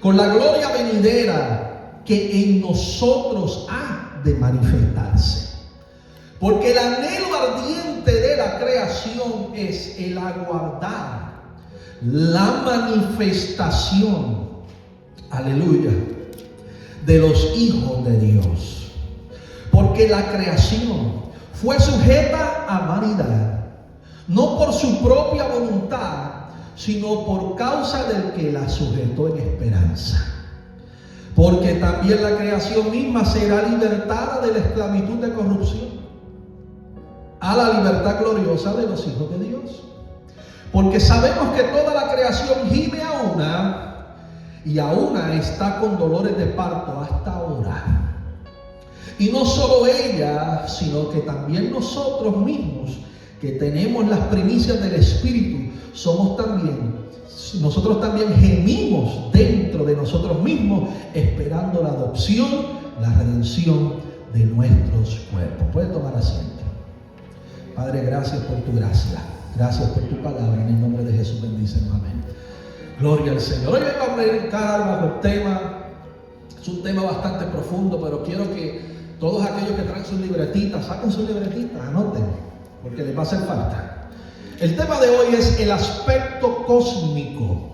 con la gloria venidera que en nosotros ha de manifestarse. Porque el anhelo ardiente de la creación es el aguardar la manifestación, aleluya, de los hijos de Dios. Porque la creación fue sujeta a vanidad, no por su propia voluntad, sino por causa del que la sujetó en esperanza. Porque también la creación misma será libertada de la esclavitud de corrupción a la libertad gloriosa de los hijos de Dios. Porque sabemos que toda la creación gime a una, y a una está con dolores de parto hasta ahora. Y no solo ella, sino que también nosotros mismos, que tenemos las primicias del Espíritu, nosotros también gemimos dentro de nosotros mismos, esperando la adopción, la redención de nuestros cuerpos. Puede tomar asiento. Padre, gracias por tu gracia, gracias por tu palabra, en el nombre de Jesús bendícenos, amén. Gloria al Señor. Hoy vengo a predicar bajo el tema, es un tema bastante profundo, pero quiero que todos aquellos que traen sus libretitas, saquen sus libretitas, anoten, porque les va a hacer falta. El tema de hoy es el aspecto cósmico,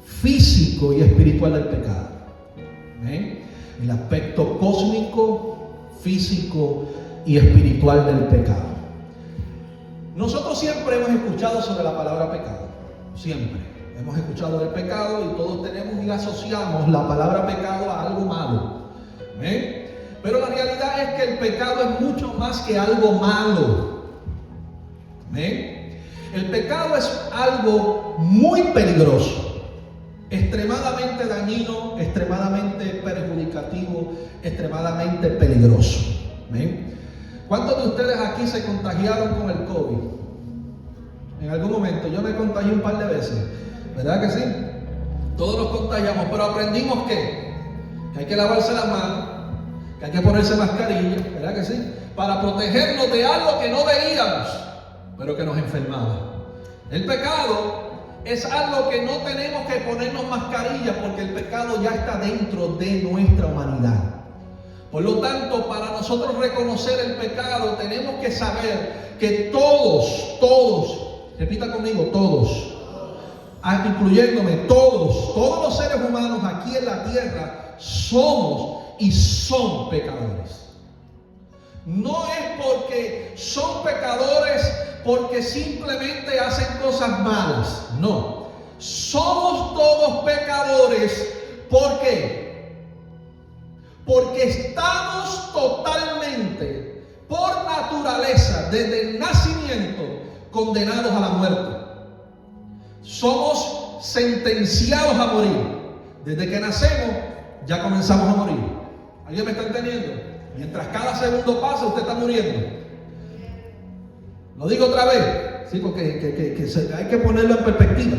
físico y espiritual del pecado. ¿Ven? El aspecto cósmico, físico y espiritual del pecado. Nosotros siempre hemos escuchado sobre la palabra pecado. Siempre hemos escuchado del pecado y todos tenemos y asociamos la palabra pecado a algo malo. ¿Ven? Pero la realidad es que el pecado es mucho más que algo malo. ¿Ven? El pecado es algo muy peligroso, extremadamente dañino, extremadamente perjudicativo, extremadamente peligroso. ¿Ven? ¿Cuántos de ustedes aquí se contagiaron con el COVID? En algún momento. Yo me contagié un par de veces, ¿verdad que sí? Todos nos contagiamos, pero aprendimos que hay que lavarse las manos, que hay que ponerse mascarilla, ¿verdad que sí? Para protegernos de algo que no veíamos, pero que nos enfermaba. El pecado es algo que no tenemos que ponernos mascarilla, porque el pecado ya está dentro de nuestra humanidad. Por lo tanto, para nosotros reconocer el pecado, tenemos que saber que todos, repita conmigo, todos, incluyéndome, todos los seres humanos aquí en la tierra somos y son pecadores. No es porque son pecadores porque simplemente hacen cosas malas. No, somos todos pecadores. ¿Por qué? Porque estamos totalmente, por naturaleza, desde el nacimiento, condenados a la muerte. Somos sentenciados a morir. Desde que nacemos, ya comenzamos a morir. ¿Alguien me está entendiendo? Mientras cada segundo pasa, usted está muriendo. Lo digo otra vez, ¿sí? Porque hay que ponerlo en perspectiva.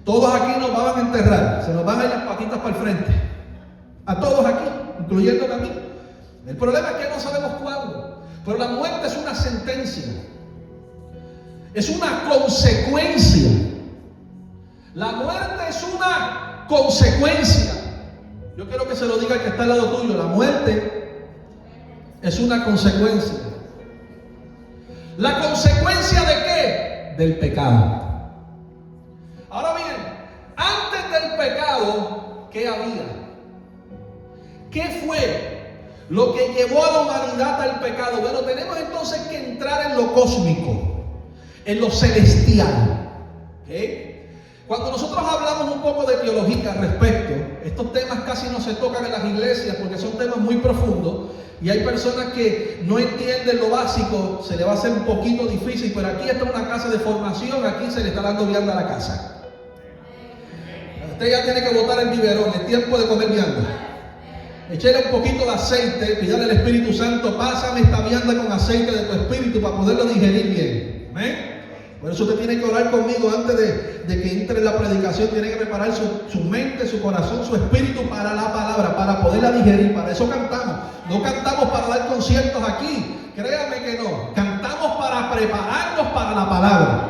Todos aquí nos van a enterrar, se nos van a ir las patitas para el frente. A todos aquí, incluyéndome a mí. El problema es que no sabemos cuándo. Pero la muerte es una sentencia. Es una consecuencia. La muerte es una consecuencia. Yo quiero que se lo diga el que está al lado tuyo. La muerte es una consecuencia. ¿La consecuencia de qué? Del pecado. Ahora bien, antes del pecado, ¿qué había? ¿Qué fue lo que llevó a la humanidad al pecado? Bueno, tenemos entonces que entrar en lo cósmico, en lo celestial. ¿Okay? Cuando nosotros hablamos un poco de teología al respecto, estos temas casi no se tocan en las iglesias porque son temas muy profundos y hay personas que no entienden lo básico, se le va a hacer un poquito difícil, pero aquí está una casa de formación, aquí se le está dando vianda a la casa. Usted ya tiene que botar el biberón, es tiempo de comer vianda. Echarle un poquito de aceite, pídale al Espíritu Santo, pásame esta vianda con aceite de tu espíritu para poderlo digerir bien. ¿Amén? Por eso usted tiene que orar conmigo antes de que entre en la predicación. Tiene que preparar su mente, su corazón, su espíritu para la palabra, para poderla digerir. Para eso cantamos. No cantamos para dar conciertos aquí. Créanme que no. Cantamos para prepararnos para la palabra.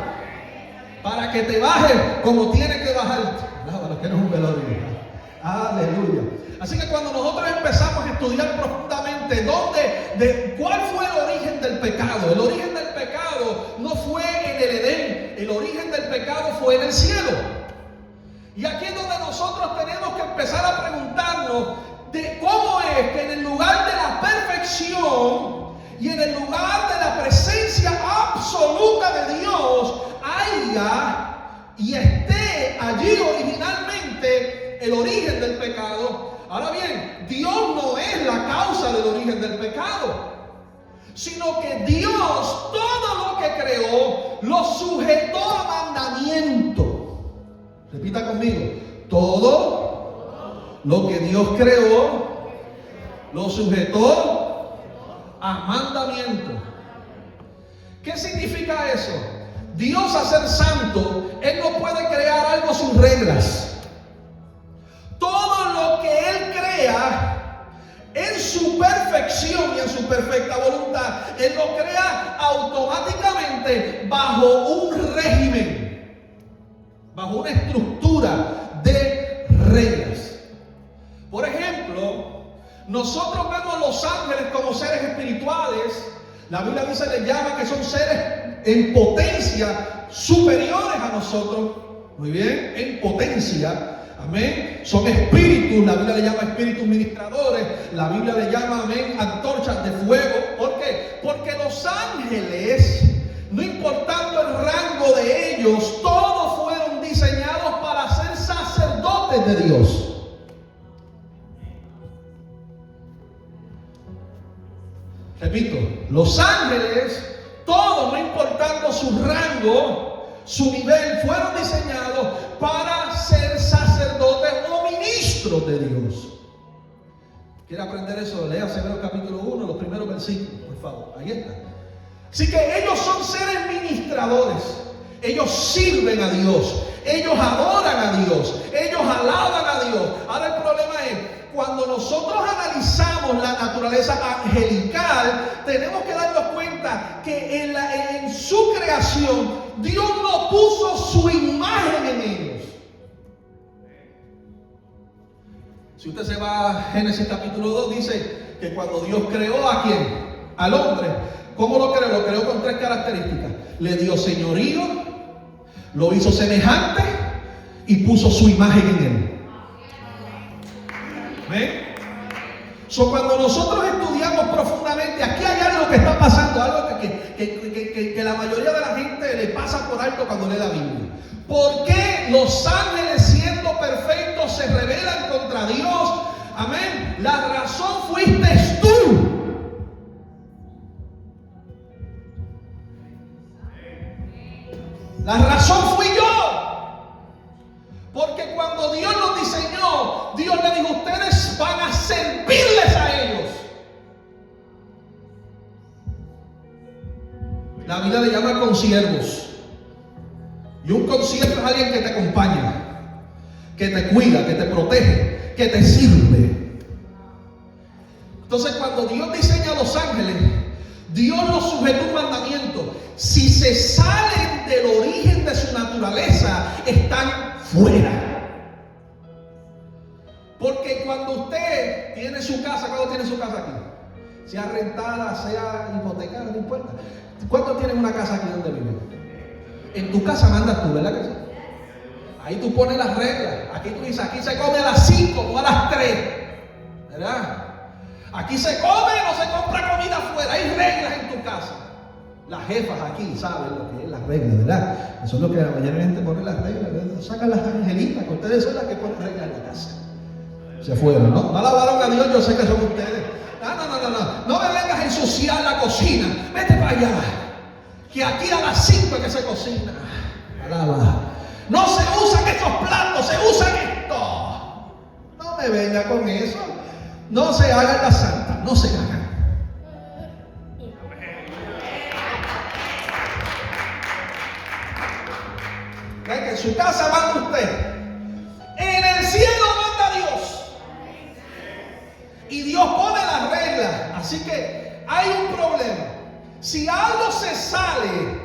Para que te baje como tiene que bajarte. No, que no es un velorio. Aleluya. Así que cuando nosotros empezamos a estudiar profundamente cuál fue el origen del pecado, el origen del pecado no fue en el Edén, el origen del pecado fue en el cielo. Y aquí es donde nosotros tenemos que empezar a preguntarnos de cómo es que en el lugar de la perfección y en el lugar de la presencia absoluta de Dios haya y esté allí originalmente el origen del pecado. Ahora bien, Dios no es la causa del origen del pecado, sino que Dios todo lo que creó lo sujetó a mandamiento. Repita conmigo: todo lo que Dios creó lo sujetó a mandamiento. ¿Qué significa eso? Dios, a ser santo, Él no puede crear algo sin reglas. Todo lo que Él crea en su perfección y en su perfecta voluntad, Él lo crea automáticamente bajo un régimen, bajo una estructura de reglas. Por ejemplo, nosotros vemos a los ángeles como seres espirituales. La Biblia dice, les llama que son seres en potencia superiores a nosotros. Muy bien, en potencia. Amén. Son espíritus, la Biblia le llama espíritus ministradores, la Biblia le llama, amén, antorchas de fuego. ¿Por qué? Porque los ángeles, no importando el rango de ellos, todos fueron diseñados para ser sacerdotes de Dios. Repito, los ángeles, todos, no importando su rango, su nivel, fueron diseñados para ser sacerdotes o ministros de Dios. ¿Quiere aprender eso? Lea Hebreos capítulo 1, los primeros versículos, por favor. Ahí está. Así que ellos son seres ministradores. Ellos sirven a Dios. Ellos adoran a Dios. Ellos alaban a Dios. Ahora el problema es, cuando nosotros analizamos la naturaleza angelical, tenemos que darnos cuenta que en su creación, Dios no puso su imagen en ellos. Si usted se va a Génesis capítulo 2, dice que cuando Dios creó ¿a quién? Al hombre. ¿Cómo lo creó? Lo creó con tres características. Le dio señorío, lo hizo semejante y puso su imagen en él. ¿Ven? Cuando nosotros estudiamos profundamente, aquí hay algo que está pasando, algo que la mayoría de la gente le pasa por alto cuando lee la Biblia. ¿Por qué los ángeles, siendo perfectos, se rebelan contra Dios? Amén. La razón fuiste tú. La razón fui yo. Porque cuando Dios los diseñó, Dios le dijo, ustedes van a servirles a ellos. La Biblia le llama consiervos. Y un consiervo es alguien que te acompaña, que te cuida, que te protege, que te sirve. Entonces, cuando Dios diseña a los ángeles, Dios los sujetó un mandamiento. Si se salen del origen de su naturaleza, están fuera. Porque cuando usted tiene su casa, ¿cuándo tiene su casa aquí? Sea rentada, sea hipotecada, no importa. ¿Cuántos tienen una casa aquí donde viven? En tu casa mandas tú, ¿verdad que sí? Ahí tú pones las reglas. Aquí tú dices, aquí se come a las 5, no a las 3. ¿Verdad? Aquí se come, no se compra comida afuera. Hay reglas en tu casa. Las jefas aquí saben lo que es las reglas, ¿verdad? Eso es lo que la mayoría de la gente pone las reglas, ¿verdad? Sacan las angelitas, que ustedes son las que ponen reglas en la casa. Se fueron, ¿no? No alabaron a Dios, yo sé que son ustedes. No me vengas a ensuciar la cocina. Vete para allá. Que aquí a las 5 es que se cocina. Alaba. No se usan estos platos, se usan esto. No me venga con eso. No se hagan las santas, no se hagan. Que en su casa manda usted. En el cielo manda Dios. Y Dios pone las reglas. Así que hay un problema. Si algo se sale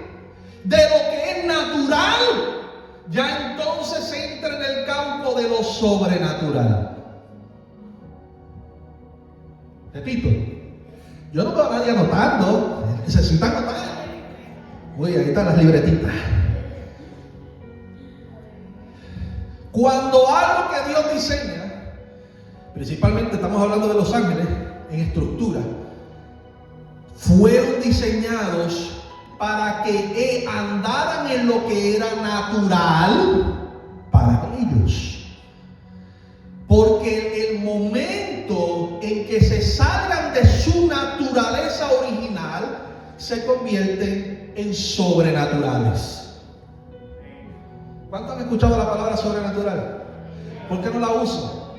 de lo que es natural, ya entonces entra en el campo de lo sobrenatural. Repito, yo no veo a nadie anotando. Necesitan anotar. Uy, ahí están las libretitas. Cuando algo que Dios diseña, principalmente estamos hablando de los ángeles en estructura, fueron diseñados para que andaran en lo que era natural para ellos. Porque el momento en que se salgan de su naturaleza original, se convierten en sobrenaturales. ¿Cuántos han escuchado la palabra sobrenatural? ¿Por qué no la uso?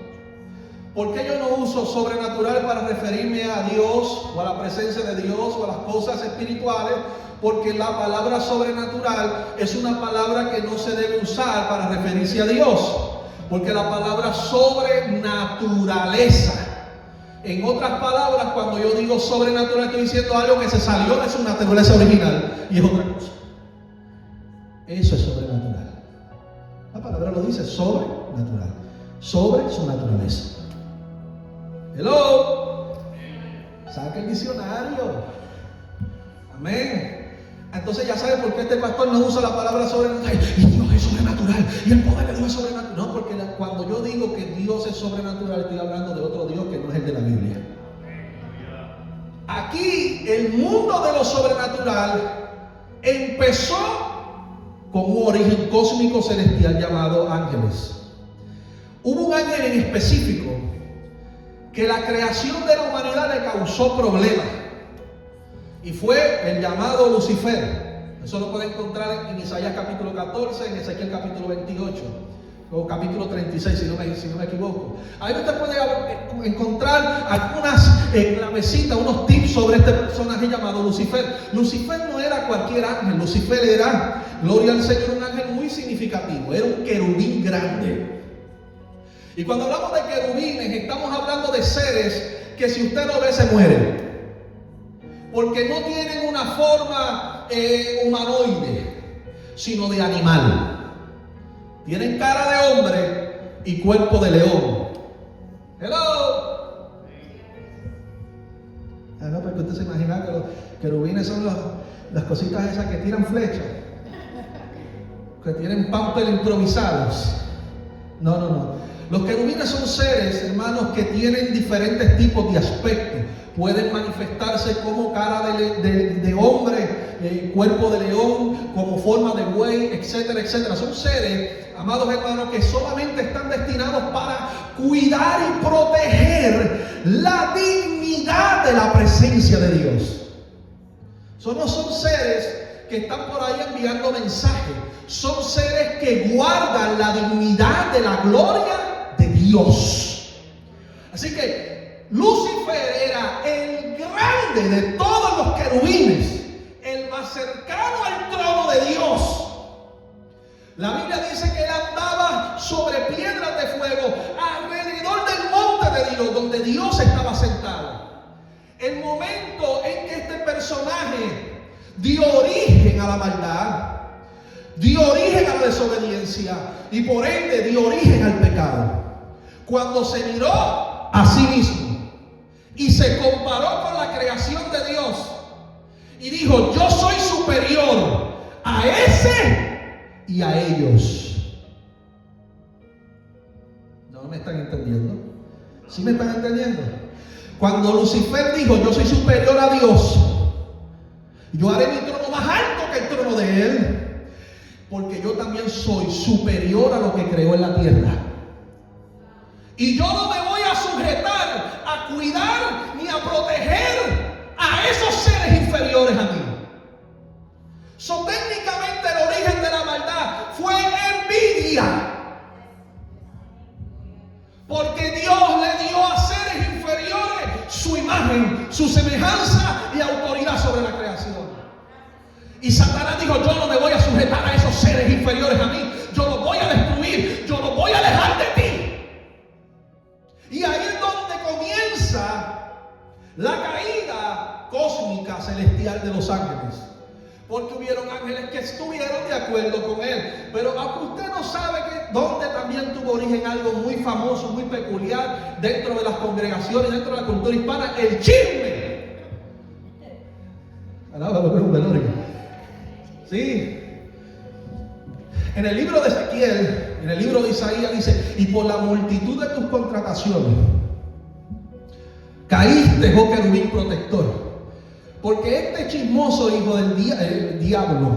¿Por qué yo no uso sobrenatural para referirme a Dios o a la presencia de Dios o a las cosas espirituales? Porque la palabra sobrenatural es una palabra que no se debe usar para referirse a Dios. Porque la palabra sobrenaturaleza, en otras palabras, cuando yo digo sobrenatural, estoy diciendo algo que se salió de su naturaleza original y es otra cosa. Eso es sobrenatural. La palabra lo dice, sobrenatural. Sobre su naturaleza. Hello. Saca el diccionario. Amén. Entonces ya sabe por qué este pastor no usa la palabra sobrenatural. Y Dios es sobrenatural. Y el poder de Dios es sobrenatural. No, porque cuando yo digo que Dios es sobrenatural, estoy hablando de otro Dios que no es el de la Biblia. Aquí el mundo de lo sobrenatural empezó con un origen cósmico celestial llamado ángeles. Hubo un ángel en específico que la creación de la humanidad le causó problemas. Y fue el llamado Lucifer. Eso lo pueden encontrar en Isaías capítulo 14, en Ezequiel capítulo 28, o capítulo 36, si no me equivoco. Ahí usted puede encontrar algunas clavecitas, unos tips sobre este personaje llamado Lucifer. Lucifer no era cualquier ángel. Lucifer era, gloria al Señor, un ángel muy significativo. Era un querubín grande. Y cuando hablamos de querubines, estamos hablando de seres que si usted lo ve se muere. Porque no tienen una forma humanoide, sino de animal. Tienen cara de hombre y cuerpo de león. Hello. No, porque usted se imagina que los querubines son las cositas esas que tiran flechas, que tienen pamper improvisados. No. Los querubines son seres, hermanos, que tienen diferentes tipos de aspectos. Pueden manifestarse como cara de hombre, cuerpo de león, como forma de buey, etcétera, etcétera. Son seres, amados hermanos, que solamente están destinados para cuidar y proteger la dignidad de la presencia de Dios. No son seres que están por ahí enviando mensajes. Son seres que guardan la dignidad de la gloria de Dios. Así que Lucifer era el grande de todos los querubines, el más cercano al trono de Dios. La Biblia dice que él andaba sobre piedras de fuego alrededor del monte de Dios, donde Dios estaba sentado. El momento en que este personaje dio origen a la maldad, dio origen a la desobediencia y por ende dio origen al pecado, cuando se miró a sí mismo y se comparó con la creación de Dios y dijo: yo soy superior a ese y a ellos. ¿No me están entendiendo? ¿Sí me están entendiendo? Cuando Lucifer dijo: yo soy superior a Dios, yo haré mi trono más alto que el trono de él, porque yo también soy superior a lo que creó en la tierra. Y yo no me voy a sujetar a cuidar ni a proteger a esos seres inferiores a mí. Técnicamente el origen de la maldad fue envidia. Porque Dios le dio a seres inferiores su imagen, su semejanza y autoridad sobre la creación. Y Satanás dijo: yo no me voy a sujetar a esos seres inferiores a mí. Yo los voy a destruir, yo los voy a alejar de ti. Y ahí es donde comienza la caída cósmica celestial de los ángeles. porque hubieron ángeles que estuvieron de acuerdo con él. Pero aunque usted no sabe dónde también tuvo origen algo muy famoso, muy peculiar dentro de las congregaciones, dentro de la cultura hispana, el chisme. Alábalo, pero un velorio. Sí. En el libro de Ezequiel, en el libro de Isaías dice: y por la multitud de tus contrataciones caíste, oh querubín protector. Porque este chismoso hijo del diablo,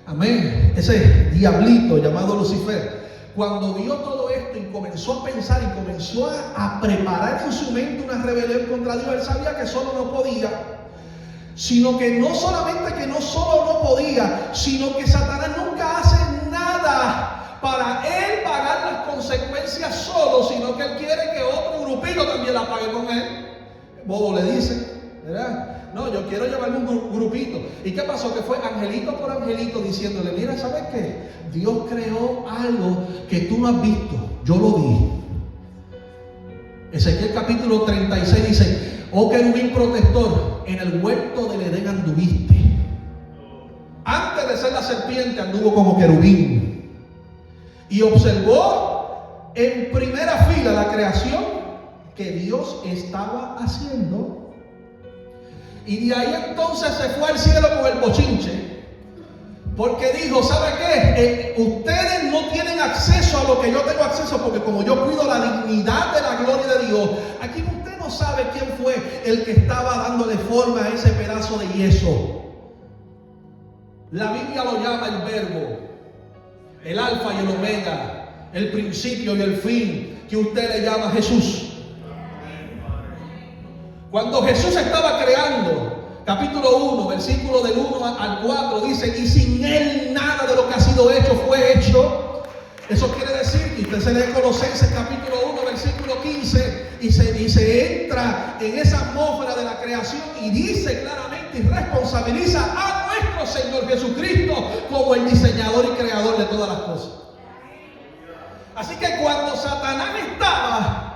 amén, ese diablito llamado Lucifer, cuando vio todo esto y comenzó a pensar y comenzó a preparar en su mente una rebelión contra Dios, él sabía que solo no podía, sino que no solamente que no solo no podía, sino que Satanás nunca hace nada para él pagar las consecuencias solo, sino que él quiere que otro grupito también la pague con él. Bobo le dice, ¿verdad? No, yo quiero llevarme un grupito. ¿Y qué pasó? Que fue angelito por angelito diciéndole: mira, ¿sabes qué? Dios creó algo que tú no has visto. Yo lo vi. Ezequiel capítulo 36 dice: oh querubín protector, en el huerto del Edén anduviste. Antes de ser la serpiente anduvo como querubín. Y observó en primera fila la creación que Dios estaba haciendo. Y de ahí entonces se fue al cielo con el bochinche, porque dijo: ¿sabe qué? Ustedes no tienen acceso a lo que yo tengo acceso, porque como yo cuido la dignidad de la gloria de Dios, aquí usted no sabe quién fue el que estaba dándole forma a ese pedazo de yeso. La Biblia lo llama el Verbo, el Alfa y el Omega, el principio y el fin, que usted le llama Jesús. Cuando Jesús estaba creando, capítulo 1, versículo del 1 al 4, dice: y sin Él nada de lo que ha sido hecho fue hecho. Eso quiere decir que usted se lee Colosenses capítulo 1, versículo 15, y se entra en esa atmósfera de la creación y dice claramente y responsabiliza a nuestro Señor Jesucristo como el diseñador y creador de todas las cosas. Así que cuando Satanás estaba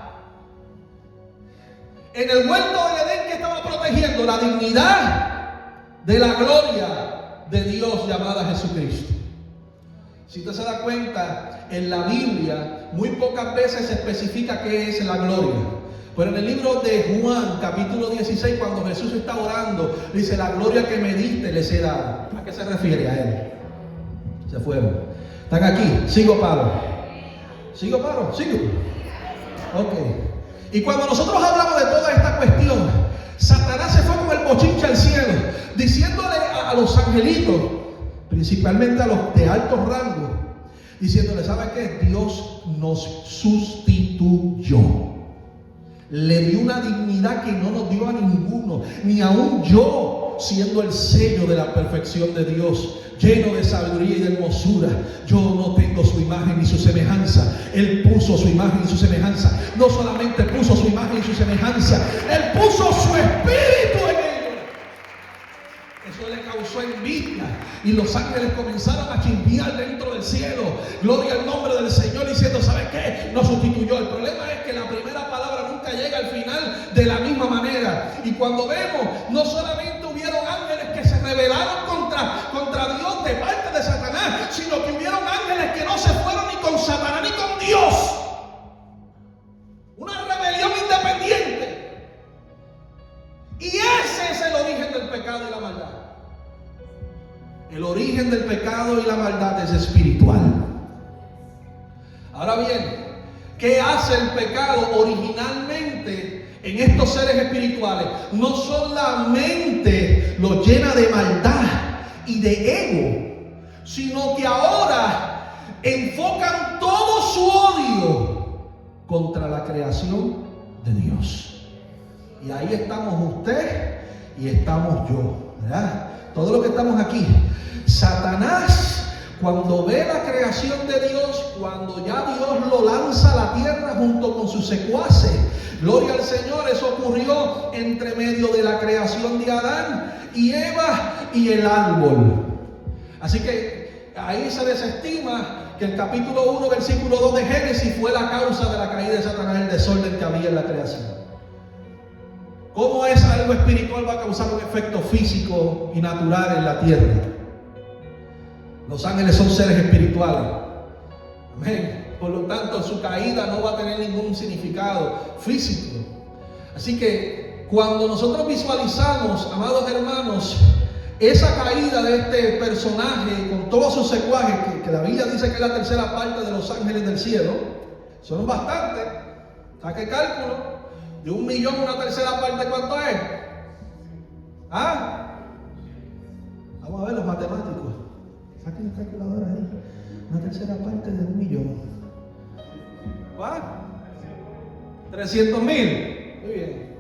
en el huerto del Edén, que estaba protegiendo la dignidad de la gloria de Dios llamada Jesucristo. Si usted se da cuenta, en la Biblia muy pocas veces se especifica qué es la gloria. Pero en el libro de Juan, capítulo 16, cuando Jesús está orando, dice: la gloria que me diste les he dado. ¿A qué se refiere? A Él. Se fueron. ¿Están aquí? ¿Sigo paro? ¿Sigo paro? ¿Sigo? Ok. Y cuando nosotros hablamos de toda esta cuestión, Satanás se fue con el bochinche al cielo, diciéndole a los angelitos, principalmente a los de alto rango, diciéndole: ¿sabe qué? Dios nos sustituyó. Le dio una dignidad que no nos dio a ninguno, ni aún yo, siendo el sello de la perfección de Dios, lleno de sabiduría y de hermosura. Yo no tengo su imagen ni su semejanza. Él puso su imagen y su semejanza. No solamente puso su imagen y su semejanza, Él puso su espíritu en ellos. Eso le causó envidia, y los ángeles comenzaron a chismear dentro del cielo. Gloria al nombre del Señor, diciendo: ¿sabe qué? Nos sustituyó. El problema es que la primera palabra nunca llega al final de la misma manera. Y cuando vemos, no solamente hubieron ángeles que se rebelaron contra Dios de parte de Satanás, sino que hubieron ángeles que no se fueron ni con Satanás ni con Dios. Una rebelión independiente. Y ese es el origen del pecado y la maldad. El origen del pecado y la maldad es espiritual. Ahora bien, ¿qué hace el pecado originalmente en estos seres espirituales? No solamente los llena de maldad y de ego, sino que ahora enfocan todo su odio contra la creación de Dios. Y ahí estamos usted y estamos yo, ¿verdad? Todos los que estamos aquí. Satanás, cuando ve la creación de Dios, cuando ya Dios lo lanza a la tierra junto con sus secuaces, gloria al Señor, eso ocurrió entre medio de la creación de Adán y Eva y el árbol. Así que ahí se desestima que el capítulo 1, versículo 2 de Génesis fue la causa de la caída de Satanás, el desorden que había en la creación. ¿Cómo es algo espiritual va a causar un efecto físico y natural en la tierra? Los ángeles son seres espirituales. Amén. Por lo tanto, su caída no va a tener ningún significado físico. Así que cuando nosotros visualizamos, amados hermanos, esa caída de este personaje con todos sus secuajes, que la Biblia dice que es la tercera parte de los ángeles del cielo, son bastantes. ¿Saque cálculo? De 1.000.000, una tercera parte, ¿cuánto es? ¿Ah? Vamos a ver los matemáticos. Saquen el calculador ahí. Una tercera parte de 1.000.000. ¿Cuál? 300.000. Muy bien.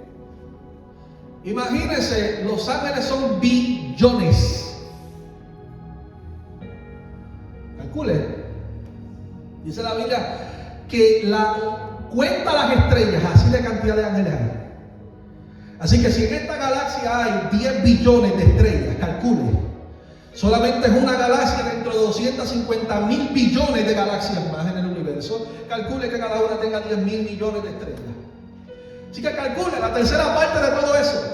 Imagínense, los ángeles son billones. Calcule. Dice la Biblia que cuenta las estrellas, así de cantidad de ángeles hay. Así que si en esta galaxia hay 10 billones de estrellas, calcule. Solamente es una galaxia dentro de 250.000 billones de galaxias más en el universo. Calcule que cada una tenga 10.000 millones de estrellas. Así que calcule la tercera parte de todo eso.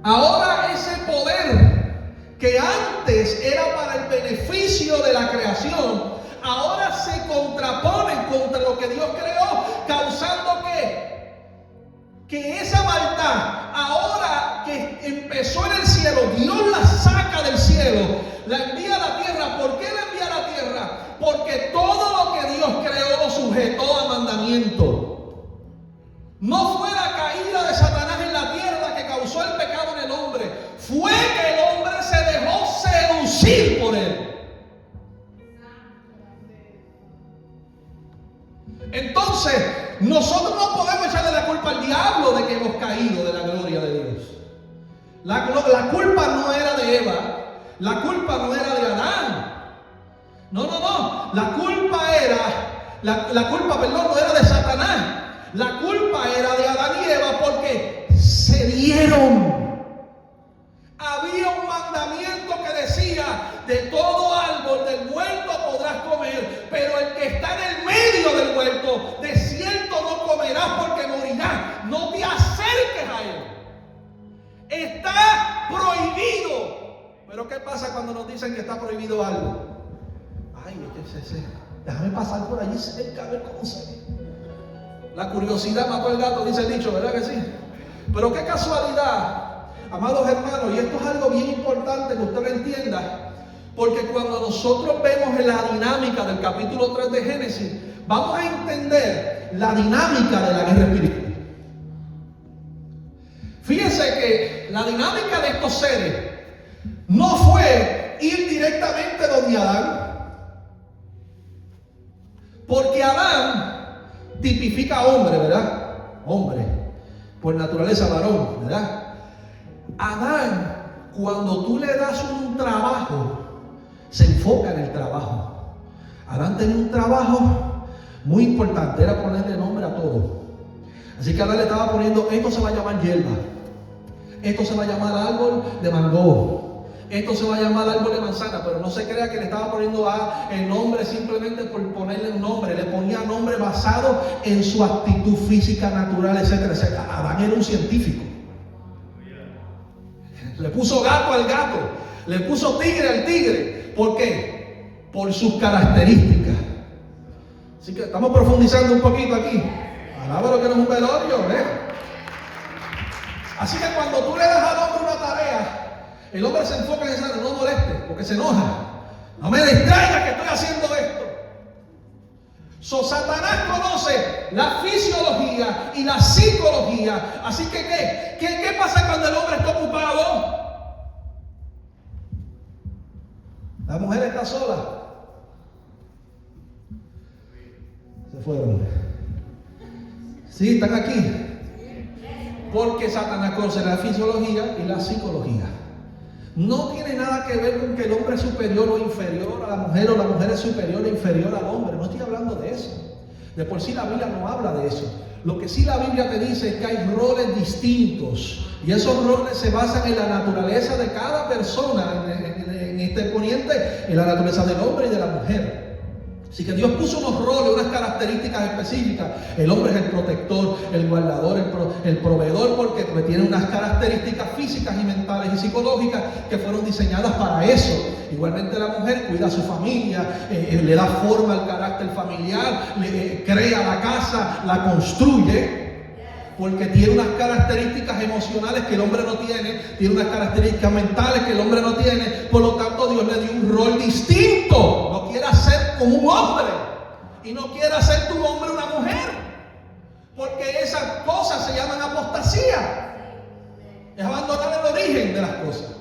Ahora ese poder que antes era para el beneficio de la creación, ahora se contrapone contra lo que Dios creó, causando que esa maldad, ahora que empezó en el cielo, Dios la saca del cielo, la envía a la tierra. ¿Por qué la envía a la tierra? Porque todo lo que Dios creó lo sujetó a mandamiento. No fue la caída de Satanás en la tierra que causó el pecado en el hombre, fue que el hombre se dejó seducir por él. Entonces, nosotros no podemos echarle la culpa al diablo de que hemos caído de la gloria de Dios. La culpa no era de Eva, la culpa no era de Adán. No. La culpa no era de Satanás. La culpa era de Adán y Eva porque se dieron. Había un mandamiento que decía: de todo árbol del huerto podrás comer, pero el que está en el medio del huerto, de cierto no comerás porque morirás. No te acerques a él. Está prohibido. Pero ¿qué pasa cuando nos dicen que está prohibido algo? Ay, déjame pasar por allí cerca a ver cómo se ve. La curiosidad mató al gato, dice el dicho, ¿verdad que sí? Pero qué casualidad, amados hermanos, y esto es algo bien importante que usted lo entienda, porque cuando nosotros vemos la dinámica del capítulo 3 de Génesis, vamos a entender la dinámica de la guerra espiritual. Fíjense que la dinámica de estos seres no fue ir directamente donde Adán, porque Adán tipifica hombre, ¿verdad? Hombre, por naturaleza varón, ¿verdad? Adán, cuando tú le das un trabajo, se enfoca en el trabajo. Adán tenía un trabajo muy importante, era ponerle nombre a todo. Así que Adán le estaba poniendo: esto se va a llamar hierba, esto se va a llamar árbol de mango, esto se va a llamar árbol de manzana. Pero no se crea que le estaba poniendo el nombre simplemente por ponerle un nombre. Le ponía nombre basado en su actitud física, natural, etcétera, etcétera. Adán era un científico. Le puso gato al gato, le puso tigre al tigre. ¿Por qué? Por sus características. Así que estamos profundizando un poquito aquí. Alaba lo que no es un velorio, ¿eh? Así que cuando tú le das al hombre una tarea, el hombre se enfoca en eso, no moleste, porque se enoja. No me distraiga que estoy haciendo esto. Satanás conoce la fisiología y la psicología. Así que ¿qué pasa cuando el hombre está ocupado? La mujer está sola. Se fueron. Sí, están aquí. Porque Satanás conoce la fisiología y la psicología. No tiene nada que ver con que el hombre es superior o inferior a la mujer, o la mujer es superior o inferior al hombre. No estoy hablando de eso. De por sí la Biblia no habla de eso. Lo que sí la Biblia te dice es que hay roles distintos. Y esos roles se basan en la naturaleza de cada persona, en este poniente, en la naturaleza del hombre y de la mujer. Así que Dios puso unos roles, unas características específicas. El hombre es el protector, el guardador, el proveedor, porque tiene unas características físicas y mentales y psicológicas que fueron diseñadas para eso. Igualmente la mujer cuida a su familia, le da forma al carácter familiar, crea la casa, la construye. Porque tiene unas características emocionales que el hombre no tiene, tiene unas características mentales que el hombre no tiene. Por lo tanto, Dios le dio un rol distinto. No quiere ser como un hombre y no quiere hacer tu hombre una mujer, porque esas cosas se llaman apostasía. Es abandonar el origen de las cosas.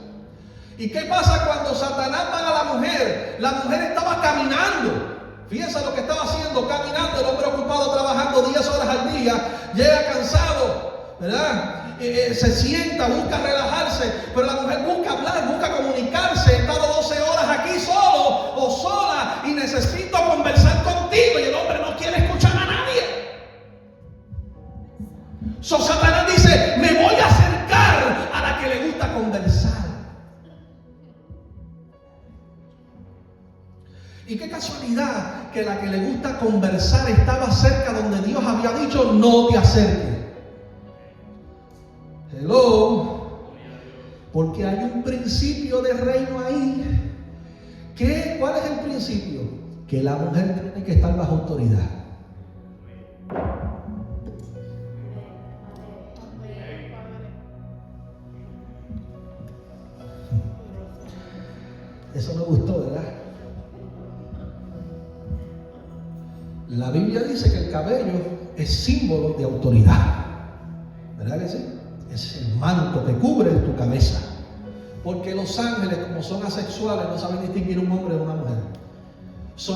¿Y qué pasa cuando Satanás va a la mujer? La mujer estaba caminando. Fíjense lo que estaba haciendo, caminando, el hombre ocupado trabajando 10 horas al día, llega cansado, ¿verdad? Se sienta, busca relajarse, pero la mujer busca hablar, busca comunicarse. He estado 12 horas aquí solo o sola y necesito conversar contigo, y el hombre no quiere escuchar a nadie. Satanás dice, me voy a acercar a la que le gusta conversar. Y qué casualidad que la que le gusta conversar estaba cerca donde Dios había dicho no te acerques. Hello. Porque hay un principio de reino ahí. ¿Cuál es el principio? Que la mujer tiene que estar bajo autoridad. Eso me gustó, ¿verdad? La Biblia dice que el cabello es símbolo de autoridad. ¿Verdad que sí? Es el manto que cubre tu cabeza. Porque los ángeles, como son asexuales, no saben distinguir un hombre de una mujer.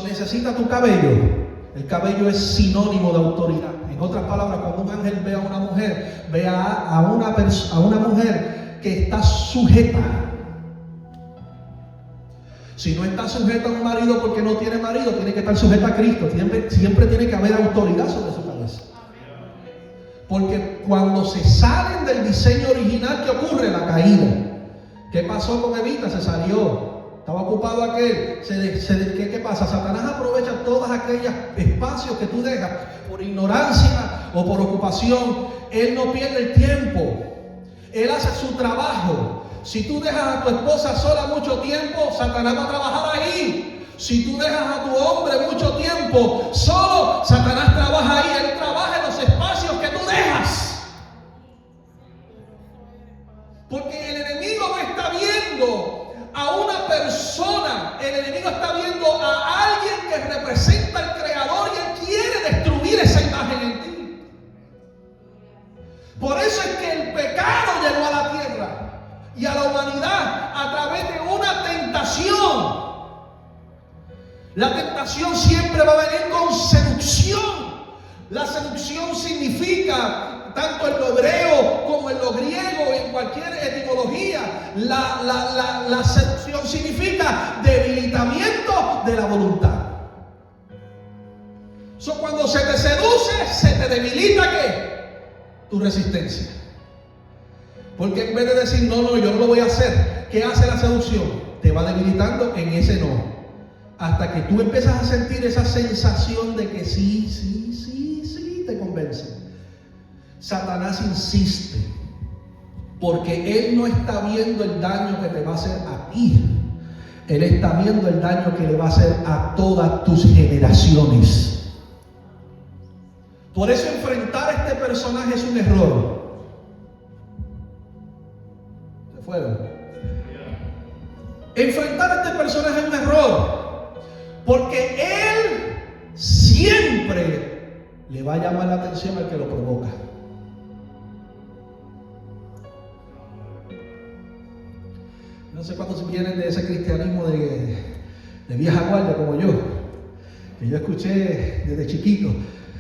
Necesita tu cabello. El cabello es sinónimo de autoridad. En otras palabras, cuando un ángel ve a una mujer, ve a una mujer que está sujeta. Si no está sujeta a un marido porque no tiene marido, tiene que estar sujeta a Cristo. Siempre tiene que haber autoridad sobre su cabeza. Porque cuando se salen del diseño original, ¿qué ocurre? La caída. ¿Qué pasó con Evita? Se salió. Estaba ocupado aquel. ¿Qué pasa? Satanás aprovecha todos aquellos espacios que tú dejas por ignorancia o por ocupación. Él no pierde el tiempo. Él hace su trabajo. Si tú dejas a tu esposa sola mucho tiempo, Satanás va a trabajar ahí. Si tú dejas a tu hombre mucho tiempo solo, Satanás trabaja ahí. Él trabaja en los espacios que tú dejas. Porque el enemigo no está viendo a una persona. El enemigo está viendo a alguien que representa al Creador y él quiere destruir esa imagen en ti. Por eso es que el pecado llegó a la tierra y a la humanidad a través de una tentación. La tentación siempre va a venir con seducción. La seducción significa, tanto en lo hebreo como en lo griego, en cualquier etimología, la seducción significa debilitamiento de la voluntad. Cuando se te seduce, se te debilita ¿qué? Tu resistencia. Porque en vez de decir, no, yo no lo voy a hacer, ¿qué hace la seducción? Te va debilitando en ese no. Hasta que tú empiezas a sentir esa sensación de que sí, te convence. Satanás insiste. Porque él no está viendo el daño que te va a hacer a ti. Él está viendo el daño que le va a hacer a todas tus generaciones. Por eso enfrentar a este personaje es un error. Enfrentar a este personaje es un error, porque él siempre le va a llamar la atención al que lo provoca. No sé cuántos vienen de ese cristianismo de vieja guardia como yo, que yo escuché desde chiquito: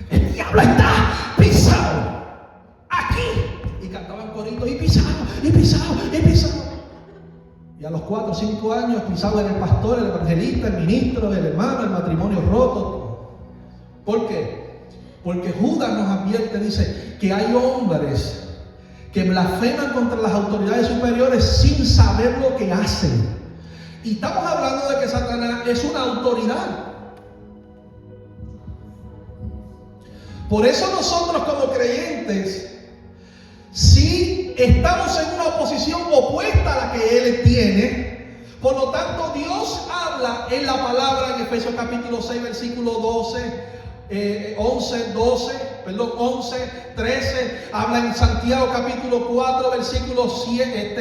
el diablo está pisado aquí, y cantaban coritos: y pisado, y pisado, y pisado. Y a los 4 o 5 años pisaba en el pastor, el evangelista, el ministro, el hermano, el matrimonio roto. ¿Por qué? Porque Judas nos advierte, dice, que hay hombres que blasfeman contra las autoridades superiores sin saber lo que hacen. Y estamos hablando de que Satanás es una autoridad. Por eso nosotros como creyentes, si estamos en una posición opuesta a la que Él tiene, por lo tanto Dios habla en la palabra en Efesios capítulo 6, versículo 11, 13, habla en Santiago capítulo 4, versículo 7,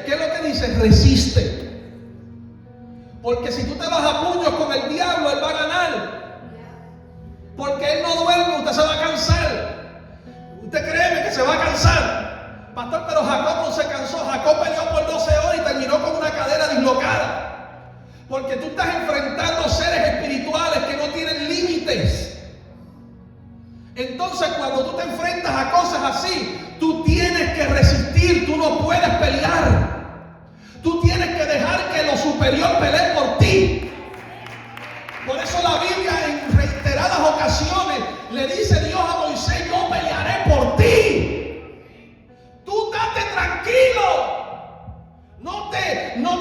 ¿qué es lo que dice? Resiste. Porque si tú te vas a puños con el diablo, él va a ganar. Porque él no duerme, usted se va a cansar. Usted créeme que se va a cansar. Pastor, pero Jacob no se cansó. Jacob peleó por 12 horas y terminó con una cadera dislocada. Porque tú estás enfrentando seres espirituales que no tienen límites. Entonces cuando tú te enfrentas a cosas así, tú tienes que resistir, tú no puedes pelear. Tú tienes que dejar que lo superior pelee por ti. Por eso la Biblia en reiteradas ocasiones le dice Dios a Moisés: yo pelearé por ti. Tú date tranquilo. No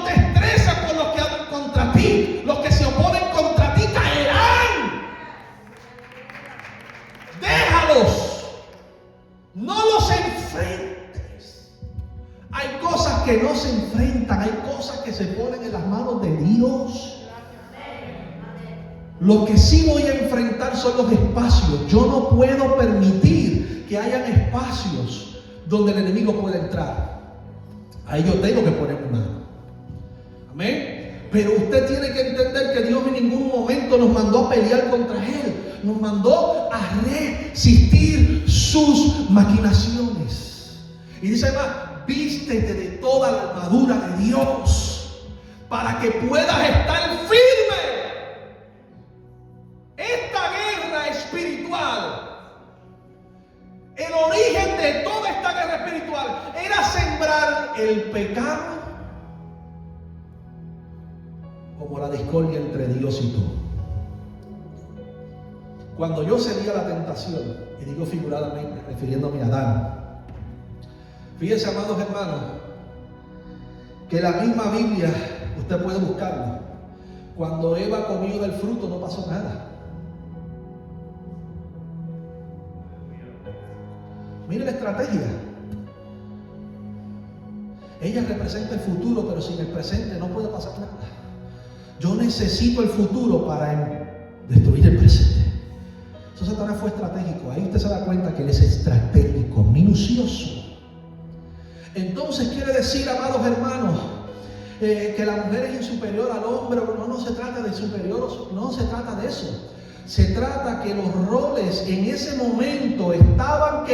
te estreses por los que hablan contra ti. Los que se oponen contra ti caerán. Déjalos. No los enfrentes. Hay cosas que no se enfrentan. Hay cosas que se ponen en las manos de Dios. Lo que sí voy a enfrentar son los espacios. Yo no puedo permitir que hayan espacios donde el enemigo pueda entrar. Ahí yo tengo que poner una mano. Amén. Pero usted tiene que entender que Dios en ningún momento nos mandó a pelear contra Él. Nos mandó a resistir sus maquinaciones. Y dice además: vístete de toda la armadura de Dios para que puedas estar firme. Esta guerra espiritual, el origen de toda esta guerra espiritual era sembrar el pecado como la discordia entre Dios y tú. Cuando yo cedí a la tentación, y digo figuradamente, refiriéndome a Adán, fíjense, amados hermanos, que la misma Biblia, usted puede buscarla, cuando Eva comió del fruto no pasó nada. Mire la estrategia. Ella representa el futuro, pero sin el presente no puede pasar nada. Yo necesito el futuro para destruir el presente. Eso Satanás fue estratégico. Ahí usted se da cuenta que él es estratégico, minucioso. Entonces quiere decir, amados hermanos, que la mujer es superior al hombre. No se trata de superior, no se trata de eso. Se trata que los roles en ese momento estaban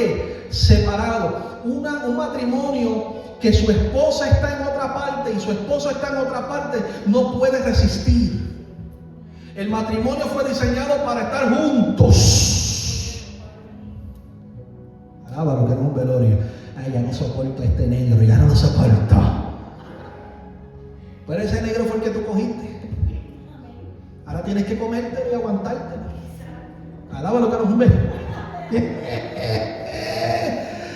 separados. Un matrimonio que su esposa está en otra parte y su esposo está en otra parte no puede resistir. El matrimonio fue diseñado para estar juntos. Alaba lo que era un velorio. Ay, ya no soporto a este negro, ya no lo soporto. Pero ese negro fue el que tú cogiste. Ahora tienes que comértelo y aguantártelo. Alaba lo que nos ve.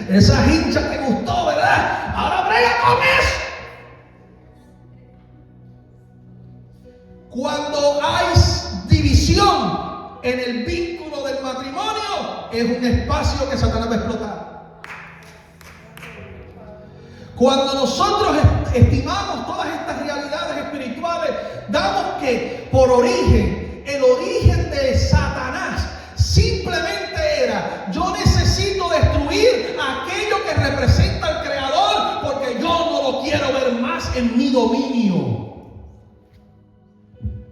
Esa hincha te gustó, ¿verdad? Ahora brega con eso. Cuando hay división en el vínculo del matrimonio, es un espacio que Satanás va a explotar. Cuando nosotros estimamos todas estas realidades espirituales, damos que por origen, el origen de Satanás simplemente era: yo necesito destruir aquello que representa al Creador porque yo no lo quiero ver más en mi dominio.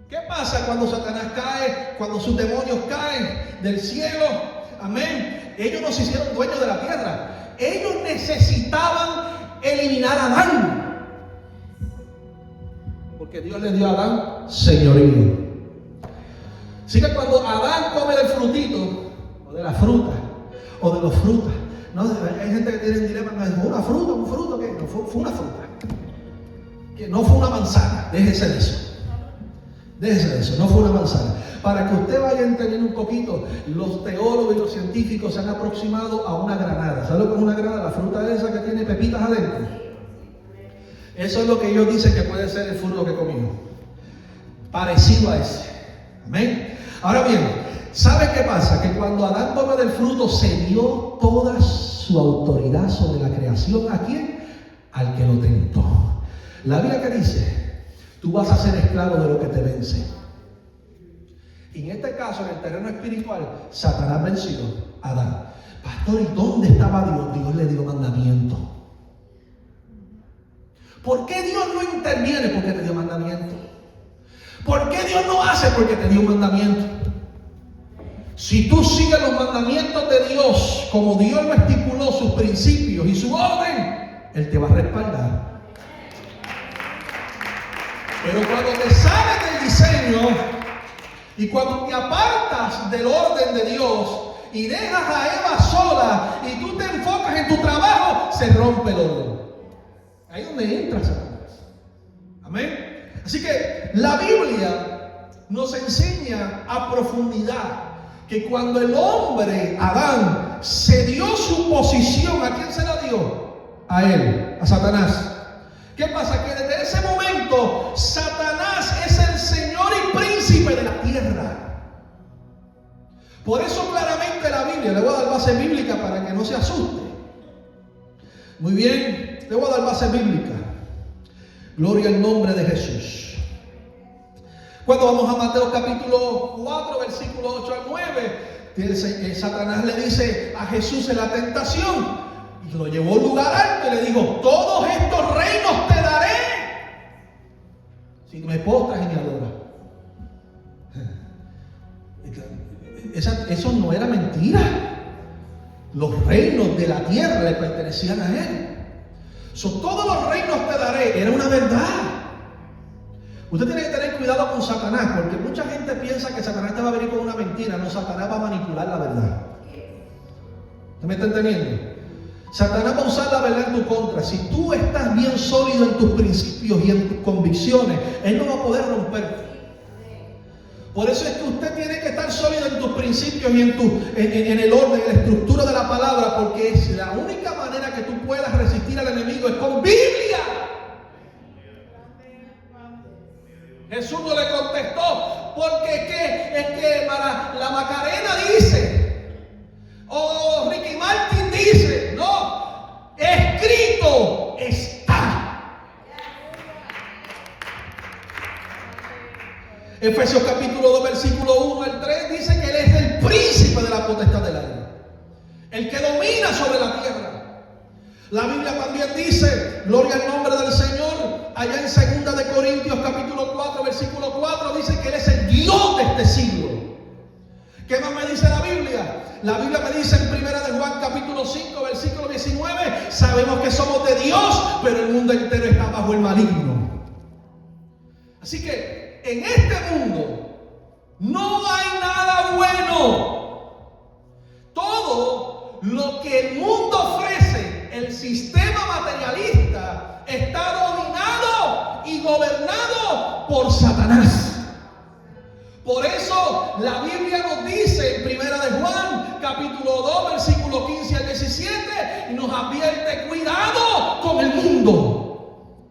¿Qué pasa cuando Satanás cae, cuando sus demonios caen del cielo? Amén. Ellos no se hicieron dueños de la tierra. Ellos necesitaban eliminar a Adán, porque Dios le dio a Adán señorío. Así que cuando Adán come del frutito, o de la fruta, o de los frutas, no, hay gente que tiene un dilema: ¿fue una fruta? ¿Un fruto? ¿Qué? No, fue una fruta, que no fue una manzana. Déjese de eso, no fue una manzana. Para que usted vaya entendiendo un poquito, los teólogos y los científicos se han aproximado a una granada. ¿Sabe lo que es una granada? La fruta esa que tiene pepitas adentro. Eso es lo que ellos dicen que puede ser el fruto que comió. Parecido a ese. Amén. Ahora bien, ¿Sabe qué pasa? Que cuando Adán come del fruto se dio toda su autoridad sobre la creación. ¿A quién? Al que lo tentó. La Biblia que dice, tú vas a ser esclavo de lo que te vence. Y en este caso, en el terreno espiritual, Satanás venció a Adán. Pastor, ¿y dónde estaba Dios? Dios le dio mandamiento. ¿Por qué Dios no interviene? Porque te dio mandamiento. ¿Por qué Dios no hace? Porque te dio mandamiento. Si tú sigues los mandamientos de Dios, como Dios lo estipuló, sus principios y su orden, Él te va a respaldar. Pero cuando te sales del diseño y cuando te apartas del orden de Dios y dejas a Eva sola y tú te enfocas en tu trabajo, se rompe el orden. Ahí es donde entra Satanás. Amén. Así que la Biblia nos enseña a profundidad que cuando el hombre, Adán, se dio su posición, ¿a quién se la dio? A él, a Satanás. ¿Qué pasa? Que desde ese momento Satanás es el señor y príncipe de la tierra. Por eso claramente la Biblia, le voy a dar base bíblica para que no se asuste. Muy bien, le voy a dar base bíblica. Gloria al nombre de Jesús. Cuando vamos a Mateo capítulo 4, versículo 8 al 9, Satanás le dice a Jesús en la tentación, y lo llevó a un lugar alto y le dijo, todos estos reinos te daré si me postras y me adoras. Eso no era mentira. Los reinos de la tierra le pertenecían a él. Todos los reinos te daré, era una verdad. Usted tiene que tener cuidado con Satanás, porque mucha gente piensa que Satanás te va a venir con una mentira. No, Satanás va a manipular la verdad. ¿Usted me está entendiendo? Satanás va a usar la verdad en tu contra. Si tú estás bien sólido en tus principios y en tus convicciones, Él no va a poder romperte. Por eso es que usted tiene que estar sólido en tus principios y en el orden, en la estructura de la palabra, porque es la única manera que tú puedas resistir al enemigo es con Biblia. Jesús no le contestó, porque es que la Macarena dice, o Ricky Martin dice, no, escrito está. Efesios capítulo 2, versículo 1 al 3 dice que Él es el príncipe de la potestad del aire, el que domina sobre la tierra. La Biblia también dice, gloria al nombre del Señor, allá en 2 de Corintios capítulo 4, versículo 4, dice que Él es el Dios de este siglo. ¿Qué más me dice la Biblia? La Biblia me dice en 1 de Juan capítulo 5, versículo 19, sabemos que somos de Dios, pero el mundo entero está bajo el maligno. Así que en este mundo no hay nada bueno. Todo lo que el mundo ofrece, el sistema materialista, está dominado y gobernado por Satanás. Por eso la Biblia nos dice en 1 de Juan capítulo 2 versículo 15 al 17 y nos advierte, cuidado con el mundo,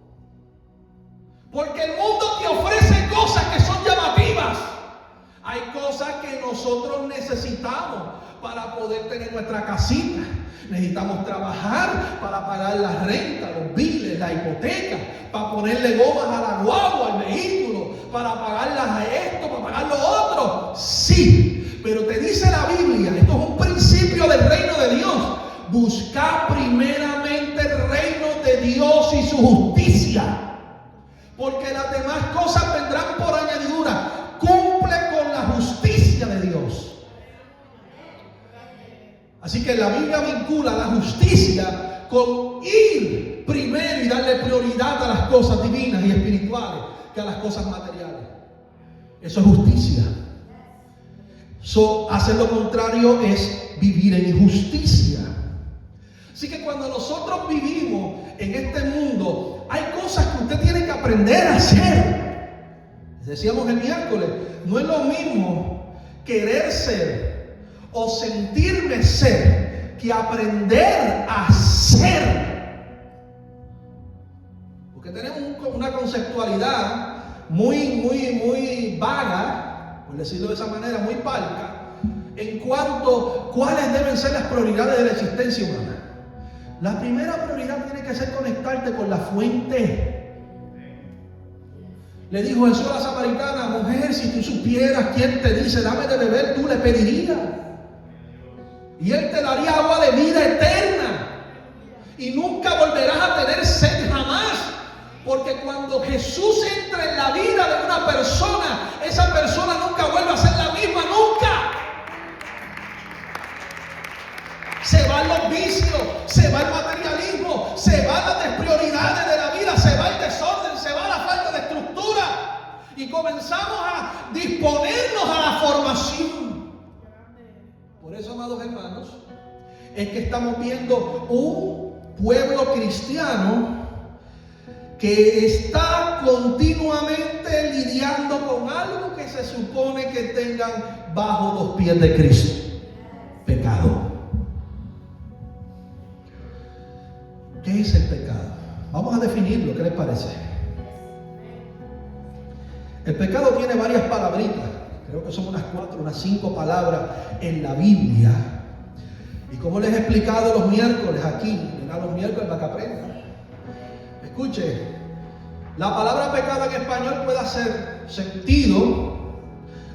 porque el mundo te ofrece cosas que son llamativas. Hay cosas que nosotros necesitamos para poder tener nuestra casita. Necesitamos trabajar para pagar la renta, los biles, la hipoteca, para ponerle gomas a la guagua, al vehículo, para pagarlas a esto, para pagar lo otro. Sí, pero te dice la Biblia, esto es un principio del reino de Dios. Buscad primeramente el reino de Dios y su justicia, porque las demás cosas vendrán por añadidura. Cumple con la justicia de Dios. Así que la Biblia vincula la justicia con ir primero y darle prioridad a las cosas divinas y espirituales que a las cosas materiales. Eso es justicia. Hacer lo contrario es vivir en injusticia. Así que cuando nosotros vivimos en este mundo, hay cosas que usted tiene que aprender a hacer. Decíamos el miércoles, no es lo mismo querer ser o sentirme ser que aprender a ser. Porque tenemos una conceptualidad muy vaga, por decirlo de esa manera, muy parca, en cuanto a cuáles deben ser las prioridades de la existencia humana. La primera prioridad tiene que ser conectarte con la fuente. Le dijo Jesús a la samaritana: mujer, si tú supieras quién te dice dame de beber, tú le pedirías y él te daría agua de vida eterna y nunca volverás a tener sed jamás. Porque cuando Jesús entra en la vida de una persona, esa persona nunca vuelve a ser la misma, nunca. Se van los vicios, se va el materialismo, se van las desprioridades de la vida, se va el desorden, se va la falta de estructura y comenzamos a disponernos a la formación. Por eso, amados hermanos, es que estamos viendo un pueblo cristiano que está continuamente lidiando con algo que se supone que tengan bajo los pies de Cristo: pecado. ¿Qué es el pecado? Vamos a definirlo, ¿qué les parece? El pecado tiene varias palabritas, creo que son unas 4, unas 5 palabras en la Biblia. Y como les he explicado los miércoles aquí, los miércoles para que aprendan. Escuche, la palabra pecado en español puede hacer sentido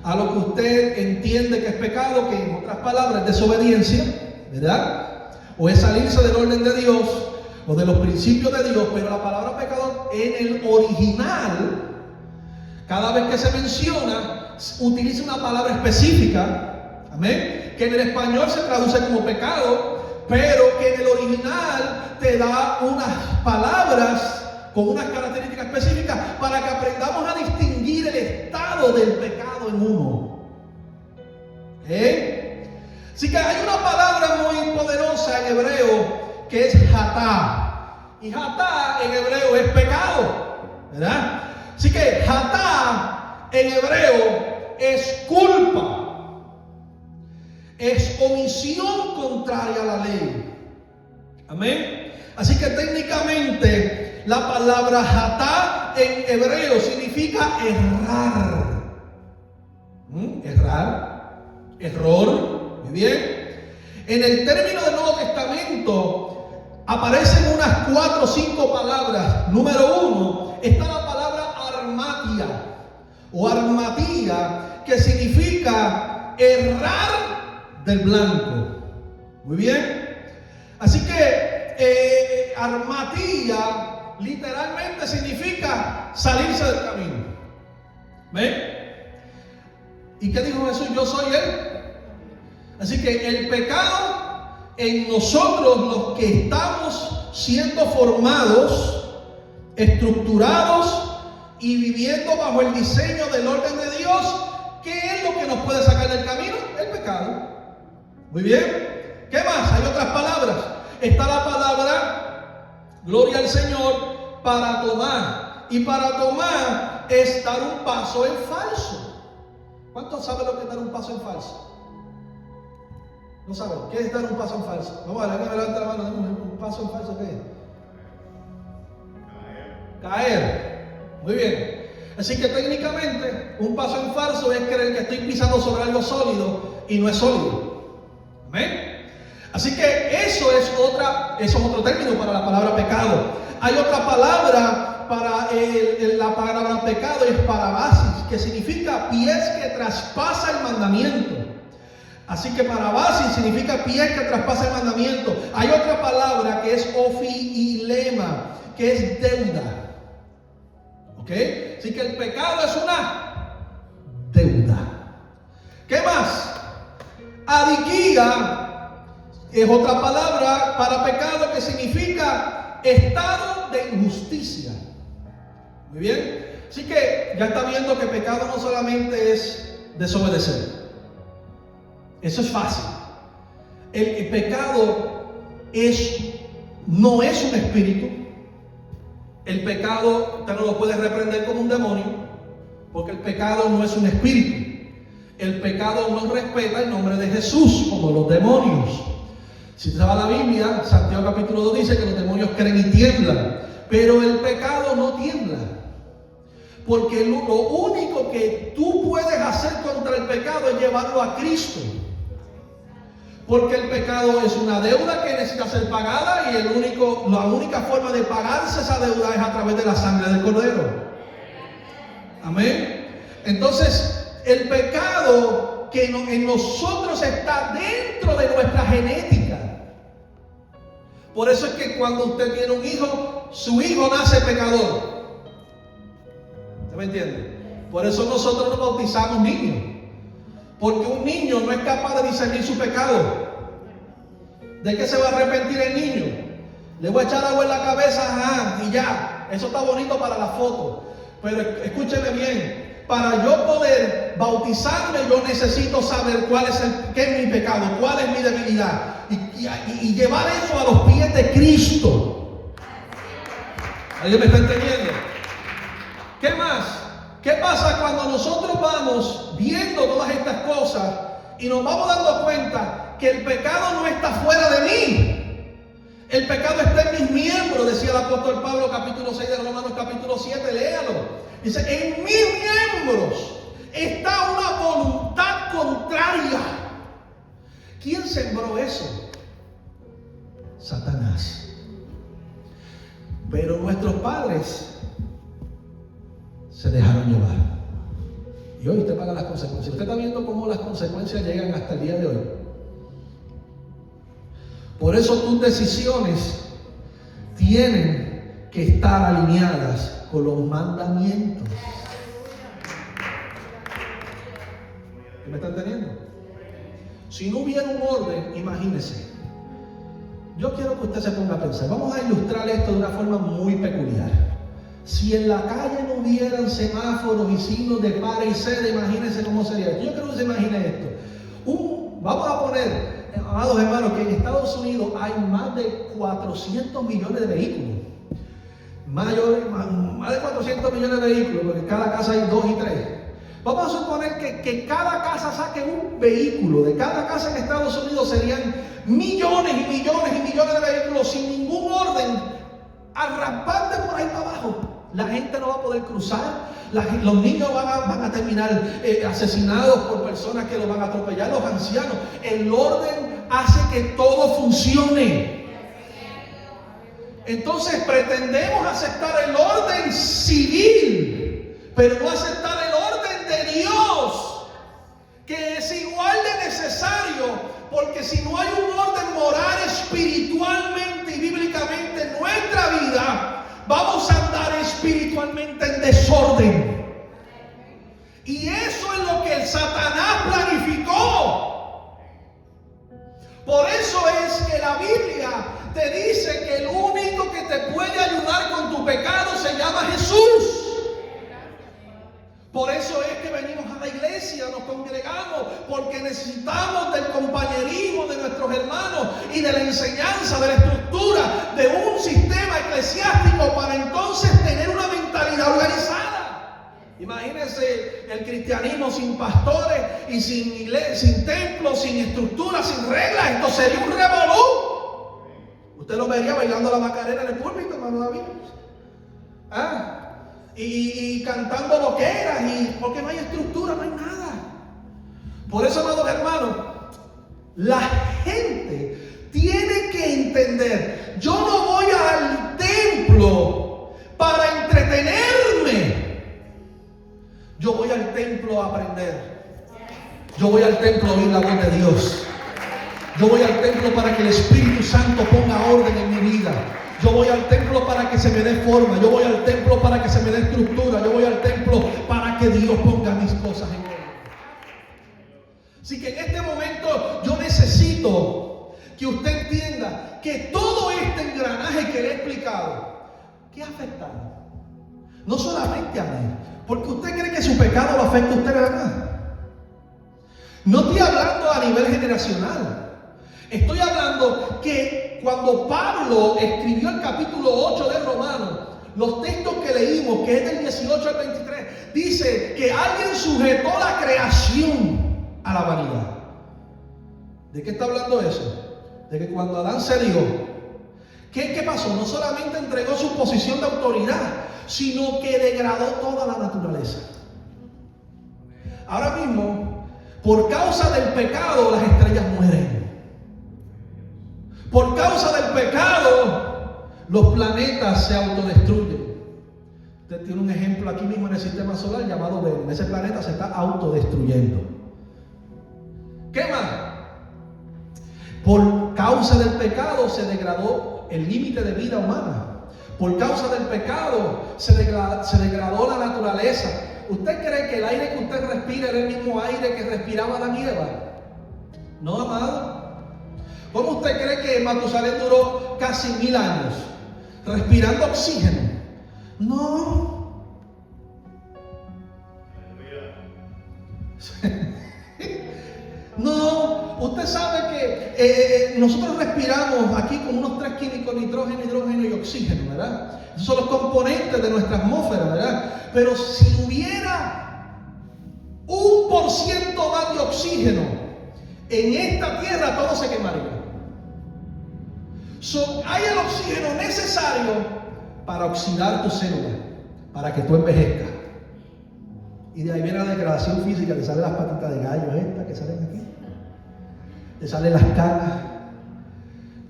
a lo que usted entiende que es pecado, que en otras palabras es desobediencia, ¿verdad? O es salirse del orden de Dios o de los principios de Dios. Pero la palabra pecado en el original, cada vez que se menciona, utiliza una palabra específica, amén, que en el español se traduce como pecado, pero que en el original te da unas palabras con unas características específicas para que aprendamos a distinguir el estado del pecado en uno. Así que hay una palabra muy poderosa en hebreo que es hatá. Y hatá en hebreo es pecado, ¿verdad? Así que hatá en hebreo es culpa. Es omisión contraria a la ley. Amén. Así que técnicamente la palabra hatá en hebreo significa errar. Errar, error. Muy bien. En el término del Nuevo Testamento aparecen unas 4 o 5 palabras. Número 1 está la palabra armatia o armatía, que significa errar del blanco. Muy bien. Así que armatía literalmente significa salirse del camino. ¿Ven? ¿Y qué dijo Jesús? Yo soy Él. Así que el pecado en nosotros, los que estamos siendo formados, estructurados y viviendo bajo el diseño del orden de Dios, ¿qué es lo que nos puede sacar del camino? El pecado. Muy bien. ¿Qué más? Hay otras palabras. Está la palabra, gloria al Señor, para tomar. Y para tomar es dar un paso en falso. ¿Cuántos saben lo que es dar un paso en falso? ¿No saben? ¿Qué es dar un paso en falso? Vamos a ver, alguien me levanta la mano. ¿Un paso en falso qué es? Caer. Muy bien. Así que técnicamente un paso en falso es creer que estoy pisando sobre algo sólido y no es sólido. ¿Amén? Así que eso es otro término para la palabra pecado. Hay otra palabra para la palabra pecado, es parabasis, que significa pies que traspasa el mandamiento. Así que parabasis significa pies que traspasa el mandamiento. Hay otra palabra que es ofiilema, que es deuda. ¿Ok? Así que el pecado es una deuda. ¿Qué más? Adiquía es otra palabra para pecado que significa estado de injusticia. Muy bien. Así que ya está viendo que pecado no solamente es desobedecer. Eso es fácil. El pecado no es un espíritu. El pecado usted no lo puede reprender como un demonio, porque el pecado no es un espíritu. El pecado no respeta el nombre de Jesús como los demonios. Si usted va a la Biblia, Santiago capítulo 2 dice que los demonios creen y tiemblan, pero el pecado no tiembla. Porque lo único que tú puedes hacer contra el pecado es llevarlo a Cristo. Porque el pecado es una deuda que necesita ser pagada y la única forma de pagarse esa deuda es a través de la sangre del Cordero. Amén. Entonces, el pecado que en nosotros está dentro de nuestra genética. Por eso es que cuando usted tiene un hijo, su hijo nace pecador. ¿Usted me entiende? Por eso nosotros no bautizamos niños. Porque un niño no es capaz de discernir su pecado. ¿De qué se va a arrepentir el niño? Le voy a echar agua en la cabeza, y ya. Eso está bonito para la foto. Pero escúcheme bien. Para yo poder bautizarme, yo necesito saber qué es mi pecado, cuál es mi debilidad. Y llevar eso a los pies de Cristo. ¿Alguien me está entendiendo? ¿Qué más? ¿Qué pasa cuando nosotros vamos viendo todas estas cosas y nos vamos dando cuenta que el pecado no está fuera de mí? El pecado está en mis miembros, decía el apóstol Pablo, capítulo 6 de Romanos, capítulo 7, léalo. Dice, en mis miembros está una voluntad contraria. ¿Quién sembró eso? Satanás. Pero nuestros padres se dejaron llevar. Y hoy usted paga las consecuencias. Usted está viendo cómo las consecuencias llegan hasta el día de hoy. Por eso tus decisiones tienen que estar alineadas con los mandamientos. ¿Me está entendiendo? Si no hubiera un orden, imagínese. Yo quiero que usted se ponga a pensar. Vamos a ilustrar esto de una forma muy peculiar. Si en la calle no hubieran semáforos y signos de para y cede, imagínense cómo sería. Yo creo que se imagine esto. Vamos a poner, amados hermanos, que en Estados Unidos hay más de 400 millones de vehículos. Más de 400 millones de vehículos, porque en cada casa hay 2 y 3. Vamos a suponer que cada casa saque un vehículo. De cada casa en Estados Unidos serían millones y millones y millones de vehículos sin ningún orden, arrampante por ahí para abajo. La gente no va a poder cruzar. Los niños van a terminar asesinados por personas que los van a atropellar, los ancianos. El orden hace que todo funcione. Entonces pretendemos aceptar el orden civil, pero no aceptar el orden de Dios, que es igual de necesario, porque si no hay un orden moral, espiritualmente y bíblicamente en nuestra vida, vamos a andar espiritualmente en desorden. Y eso es lo que el Satanás planificó. Por eso es que la Biblia te dice que el único que te puede ayudar con tu pecado se llama Jesús. Por eso es que venimos a la iglesia, nos congregamos, porque necesitamos del compañerismo de nuestros hermanos y de la enseñanza, de la estructura, de un sistema eclesiástico para entonces tener una mentalidad organizada. Imagínense el cristianismo sin pastores y sin iglesia, sin templos, sin estructura, sin reglas. Esto sería un revolú. Usted lo vería bailando la Macarena en el púlpito, hermano David. Y cantando loqueras, porque no hay estructura, no hay nada. Por eso, amados hermanos, la gente tiene que entender: yo no voy al templo para entretenerme, yo voy al templo a aprender, yo voy al templo a oír la voz de Dios, yo voy al templo para que el Espíritu Santo ponga orden en mi vida. Yo voy al templo para que se me dé forma. Yo voy al templo para que se me dé estructura. Yo voy al templo para que Dios ponga mis cosas en orden. Así que en este momento yo necesito que usted entienda que todo este engranaje que le he explicado, ¿qué ha afectado? No solamente a mí, porque usted cree que su pecado lo afecta a usted nada más. No estoy hablando a nivel generacional. Estoy hablando que cuando Pablo escribió el capítulo 8 de Romanos, los textos que leímos, que es del 18 al 23, dice que alguien sujetó la creación a la vanidad. ¿De qué está hablando eso? De que cuando Adán se dio, ¿qué pasó? No solamente entregó su posición de autoridad, sino que degradó toda la naturaleza. Ahora mismo, por causa del pecado, las estrellas mueren. Por causa del pecado, los planetas se autodestruyen. Usted tiene un ejemplo aquí mismo en el sistema solar llamado Venus. Ese planeta se está autodestruyendo. ¿Qué más? Por causa del pecado se degradó el límite de vida humana. Por causa del pecado se degradó la naturaleza. ¿Usted cree que el aire que usted respira era el mismo aire que respiraba Adán y Eva? No, amado. ¿Cómo usted cree que Matusalén duró casi 1000 años respirando oxígeno? No. No, usted sabe que nosotros respiramos aquí con unos 3 químicos: nitrógeno, hidrógeno y oxígeno, ¿verdad? Esos son los componentes de nuestra atmósfera, ¿verdad? Pero si hubiera 1% más de oxígeno en esta tierra, todo se quemaría. Hay el oxígeno necesario para oxidar tus células, para que tú envejezcas. Y de ahí viene la degradación física, te salen las patitas de gallo estas que salen aquí, te salen las canas,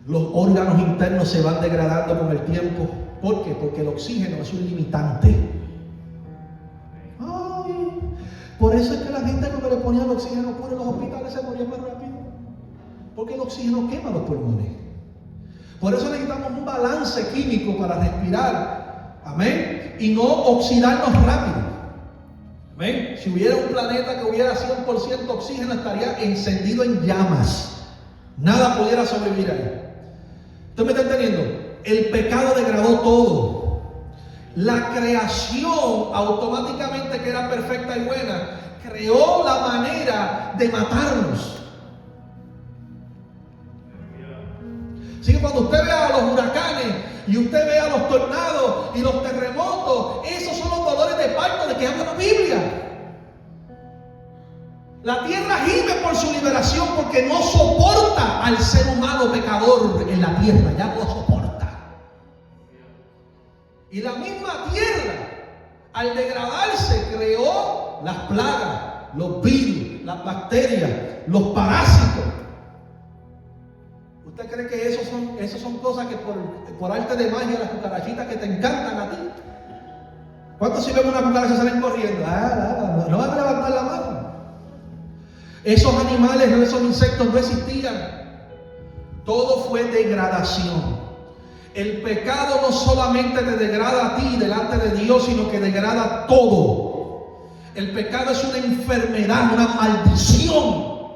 los órganos internos se van degradando con el tiempo. ¿Por qué? Porque el oxígeno es un limitante. Ay, por eso es que la gente cuando le ponían oxígeno puro en los hospitales se moría más rápido, porque el oxígeno quema los pulmones. Por eso necesitamos un balance químico para respirar, amén, y no oxidarnos rápido. ¿Ven? Si hubiera un planeta que hubiera 100% oxígeno, estaría encendido en llamas. Nada pudiera sobrevivir ahí. ¿Usted me está entendiendo? El pecado degradó todo. La creación, automáticamente, que era perfecta y buena, creó la manera de matarnos. Así que cuando usted vea los huracanes y usted vea los tornados y los terremotos, esos son los dolores de parto de que habla la Biblia. La tierra gime por su liberación porque no soporta al ser humano pecador en la tierra, ya no lo soporta. Y la misma tierra, al degradarse, creó las plagas, los virus, las bacterias, los parásitos. ¿Usted cree que eso son cosas que por arte de magia, las cucarachitas que te encantan a ti? ¿Cuántos si ven una cucaracha salen corriendo? No van a levantar la mano. Esos animales, esos insectos no existían. Todo fue degradación. El pecado no solamente te degrada a ti delante de Dios, sino que degrada todo. El pecado es una enfermedad, una maldición.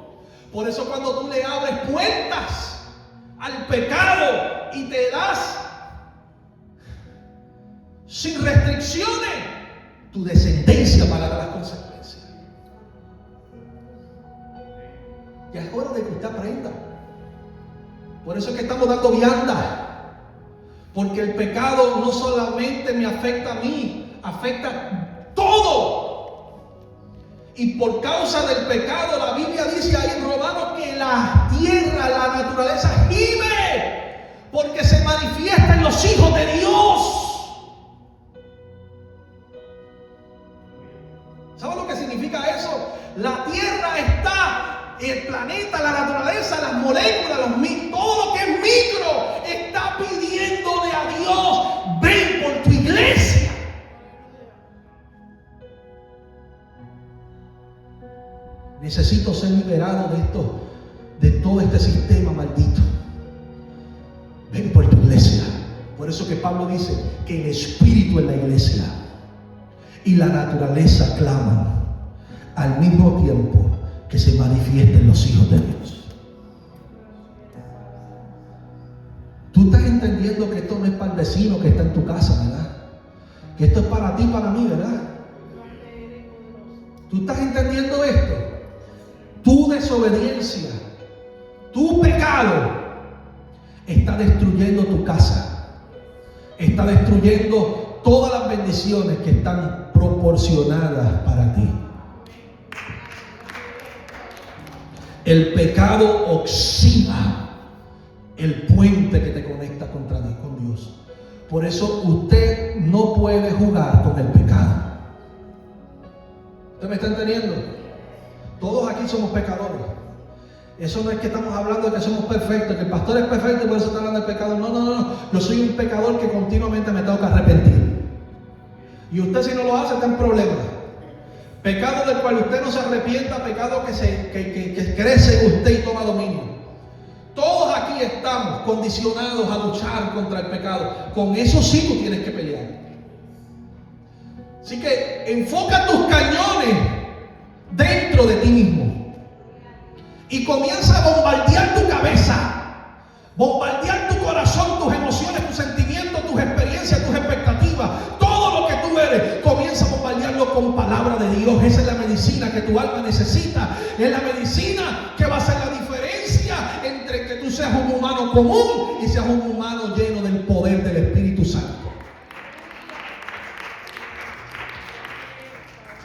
Por eso cuando tú le abres puertas al pecado y te das sin restricciones, tu descendencia pagará las consecuencias. Ya es hora de que usted aprenda. Por eso es que estamos dando vianda. Porque el pecado no solamente me afecta a mí, afecta todo. Y por causa del pecado, la Biblia dice ahí en Romanos que la tierra, la naturaleza gime, porque se manifiesta en los hijos de Dios. ¿Saben lo que significa eso? La tierra está, el planeta, la naturaleza, las moléculas, todo lo que es micro, está pidiéndole a Dios: ven por tu iglesia. Necesito ser liberado de todo este sistema maldito. Ven por tu iglesia. Por eso que Pablo dice que el espíritu es la iglesia y la naturaleza claman al mismo tiempo que se manifiesten los hijos de Dios. Tú estás entendiendo que esto no es para el vecino que está en tu casa, ¿verdad? Que esto es para ti, para mí, ¿verdad? ¿Tú estás entendiendo esto? Tu desobediencia, tu pecado está destruyendo tu casa, está destruyendo todas las bendiciones que están proporcionadas para ti. El pecado oxida el puente que te conecta con Dios. Por eso usted no puede jugar con el pecado. ¿Usted me está entendiendo? Todos aquí somos pecadores. Eso no es que estamos hablando de que somos perfectos, que el pastor es perfecto y por eso está hablando del pecado. No. Yo soy un pecador que continuamente me tengo que arrepentir. Y usted, si no lo hace, está en problemas. Pecado del cual usted no se arrepienta, pecado que crece en usted y toma dominio. Todos aquí estamos condicionados a luchar contra el pecado. Con eso sí tú tienes que pelear. Así que enfoca tus cañones dentro de ti mismo. Y comienza a bombardear tu cabeza, bombardear tu corazón, tus emociones, tus sentimientos, tus experiencias, tus expectativas, todo lo que tú eres. Comienza a bombardearlo con palabra de Dios. Esa es la medicina que tu alma necesita. Es la medicina que va a hacer la diferencia entre que tú seas un humano común y seas un humano lleno del poder del Espíritu Santo.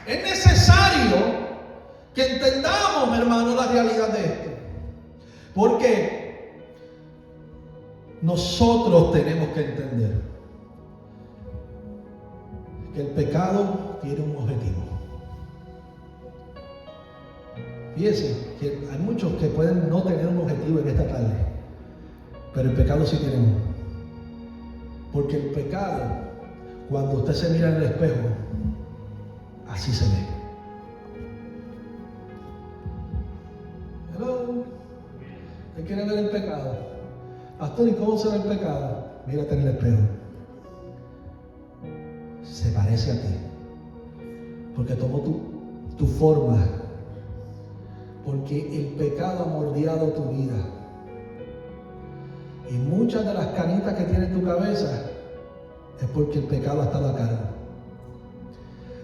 Es necesario que entendamos, hermano, la realidad de esto. Porque nosotros tenemos que entender que el pecado tiene un objetivo. Fíjense que hay muchos que pueden no tener un objetivo en esta tarde, pero el pecado sí tiene uno. Porque el pecado, cuando usted se mira en el espejo, así se ve. ¿Usted quiere ver el pecado? Pastor, ¿y cómo se ve el pecado? Mírate en el espejo. Se parece a ti. Porque tomó tu forma. Porque el pecado ha moldeado tu vida. Y muchas de las canitas que tiene en tu cabeza es porque el pecado ha estado a cargo.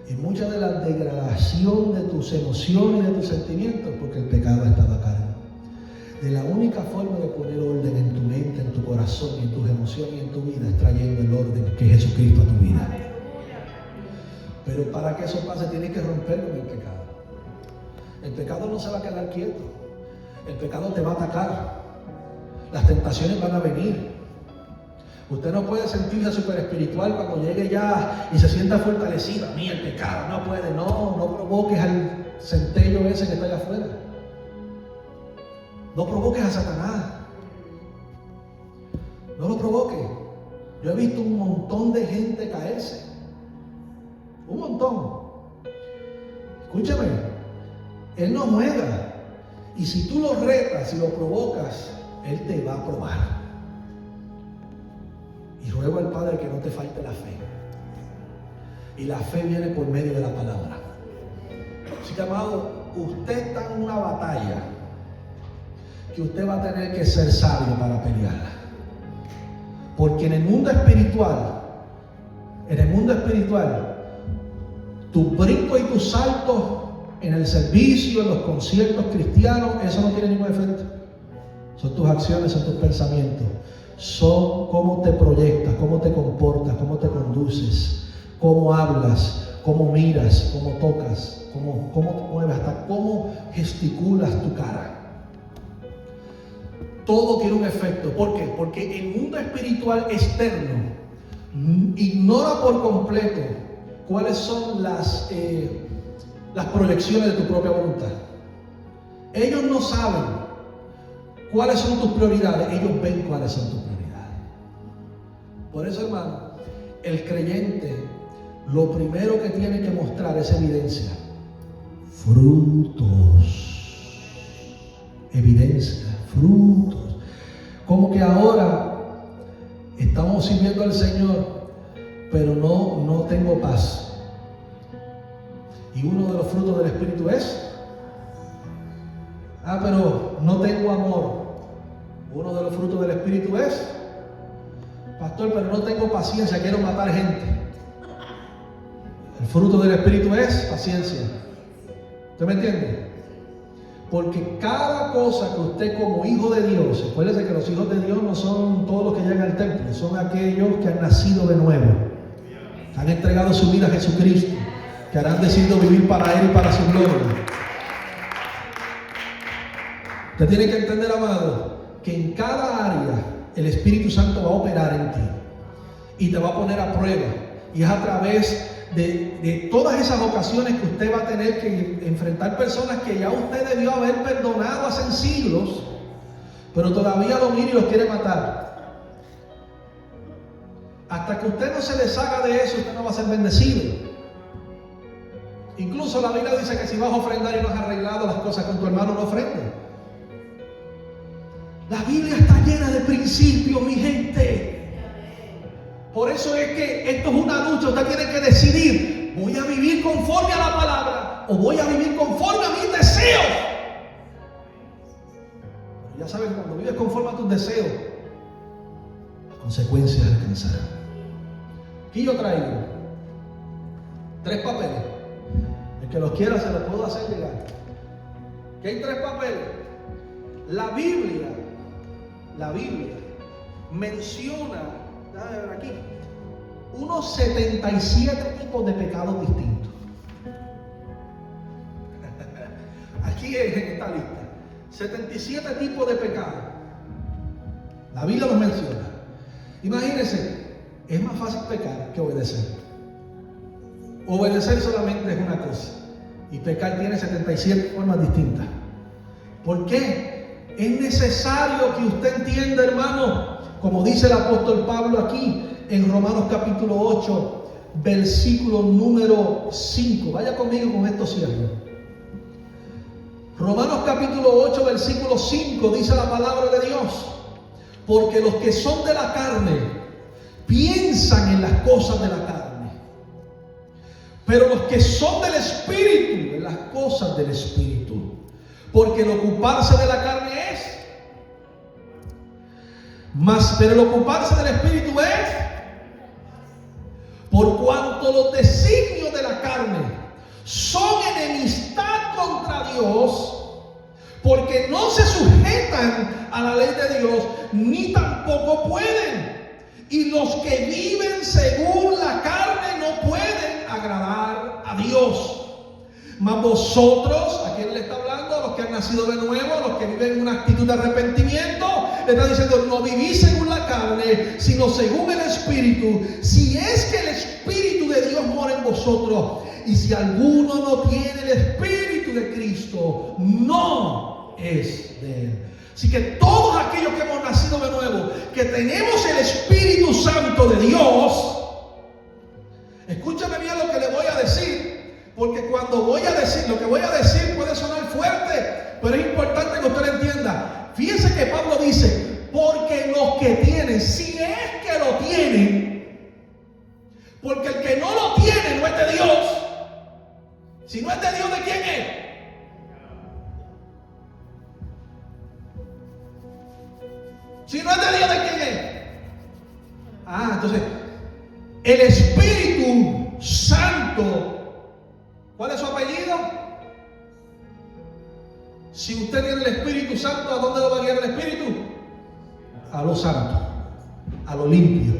Y mucha de la degradación de tus emociones y de tus sentimientos porque el pecado ha estado a cargo. De la única forma de poner orden en tu mente, en tu corazón, en tus emociones y en tu vida es trayendo el orden que es Jesucristo a tu vida. Pero para que eso pase tienes que romper con el pecado. El pecado no se va a quedar quieto. El pecado te va a atacar. Las tentaciones van a venir. Usted no puede sentirse súper espiritual cuando llegue ya y se sienta fortalecido. A mí el pecado no puede. No provoques al centello ese que está allá afuera. No provoques a Satanás. No lo provoques. Yo he visto un montón de gente caerse. Un montón. Escúchame. Él no juega. Y si tú lo retas y lo provocas, Él te va a probar. Y ruego al Padre que no te falte la fe. Y la fe viene por medio de la palabra. Así que, amado, usted está en una batalla que usted va a tener que ser sabio para pelearla. Porque en el mundo espiritual, tus brincos y tus saltos en el servicio, en los conciertos cristianos, eso no tiene ningún efecto. Son tus acciones, son tus pensamientos. Son cómo te proyectas, cómo te comportas, cómo te conduces, cómo hablas, cómo miras, cómo tocas, cómo te mueves, hasta cómo gesticulas tu cara. Todo tiene un efecto. ¿Por qué? Porque el mundo espiritual externo ignora por completo cuáles son las proyecciones de tu propia voluntad. Ellos no saben cuáles son tus prioridades, ellos ven cuáles son tus prioridades. Por eso, hermano, el creyente lo primero que tiene que mostrar es evidencia. Frutos. Evidencia, frutos. Como que ahora estamos sirviendo al Señor, pero no tengo paz. Y uno de los frutos del Espíritu es, pero no tengo amor. Uno de los frutos del Espíritu es, pastor, pero no tengo paciencia, quiero matar gente. El fruto del Espíritu es paciencia. ¿Usted me entiende? Porque cada cosa que usted como hijo de Dios, acuérdese que los hijos de Dios no son todos los que llegan al templo, son aquellos que han nacido de nuevo, han entregado su vida a Jesucristo, que han decidido vivir para Él y para su gloria. Usted tiene que entender, amado, que en cada área el Espíritu Santo va a operar en ti y te va a poner a prueba. Y es a través de todas esas ocasiones que usted va a tener que enfrentar personas que ya usted debió haber perdonado hace siglos, pero todavía lo mira y los quiere matar. Hasta que usted no se deshaga de eso, usted no va a ser bendecido. Incluso la Biblia dice que si vas a ofrendar y no has arreglado las cosas con tu hermano, no ofrendes. La Biblia está llena de principios, mi gente. Por eso es que esto es una lucha. Usted tiene que decidir: ¿voy a vivir conforme a la palabra o voy a vivir conforme a mis deseos? Pero ya sabes que cuando vives conforme a tus deseos, las consecuencias alcanzarán. Aquí yo traigo 3 papeles. El que los quiera se los puedo hacer llegar. ¿Qué hay 3 papeles? La Biblia menciona, déjame ver aquí, unos 77 tipos de pecados distintos. Aquí en esta lista, 77 tipos de pecados. La Biblia los menciona. Imagínense, es más fácil pecar que obedecer. Obedecer solamente es una cosa, y pecar tiene 77 formas distintas. ¿Por qué? Es necesario que usted entienda, hermano, como dice el apóstol Pablo aquí en Romanos capítulo 8, versículo número 5. Vaya conmigo, con esto cierro. Romanos capítulo 8, versículo 5 dice la palabra de Dios: porque los que son de la carne piensan en las cosas de la carne, pero los que son del Espíritu, en las cosas del Espíritu. Porque el ocuparse de la carne pero el ocuparse del Espíritu es, por cuanto los designios de la carne son enemistad contra Dios, porque no se sujetan a la ley de Dios, ni tampoco pueden. Y los que viven según la carne no pueden agradar a Dios. Mas vosotros, ¿a quién le está hablando? A los que han nacido de nuevo, a los que viven en una actitud de arrepentimiento. Le está diciendo: no vivís según la carne, sino según el Espíritu, si es que el Espíritu de Dios mora en vosotros. Y si alguno no tiene el Espíritu de Cristo, no es de Él. Así que todos aquellos que hemos nacido de nuevo, que tenemos el Espíritu Santo de Dios, escúchame bien lo que le voy a decir. Porque cuando voy a decir, lo que voy a decir puede sonar fuerte, pero es importante que usted lo entienda. Fíjense que Pablo dice: porque los que tienen, si es que lo tienen, porque el que no lo tiene no es de Dios. Si no es de Dios, ¿de quién es? Si no es de Dios, ¿de quién es? Entonces, el Espíritu Santo, ¿cuál es su apellido? Si usted tiene el Espíritu Santo, ¿a dónde lo va a guiar el Espíritu? A lo santo, a lo limpio,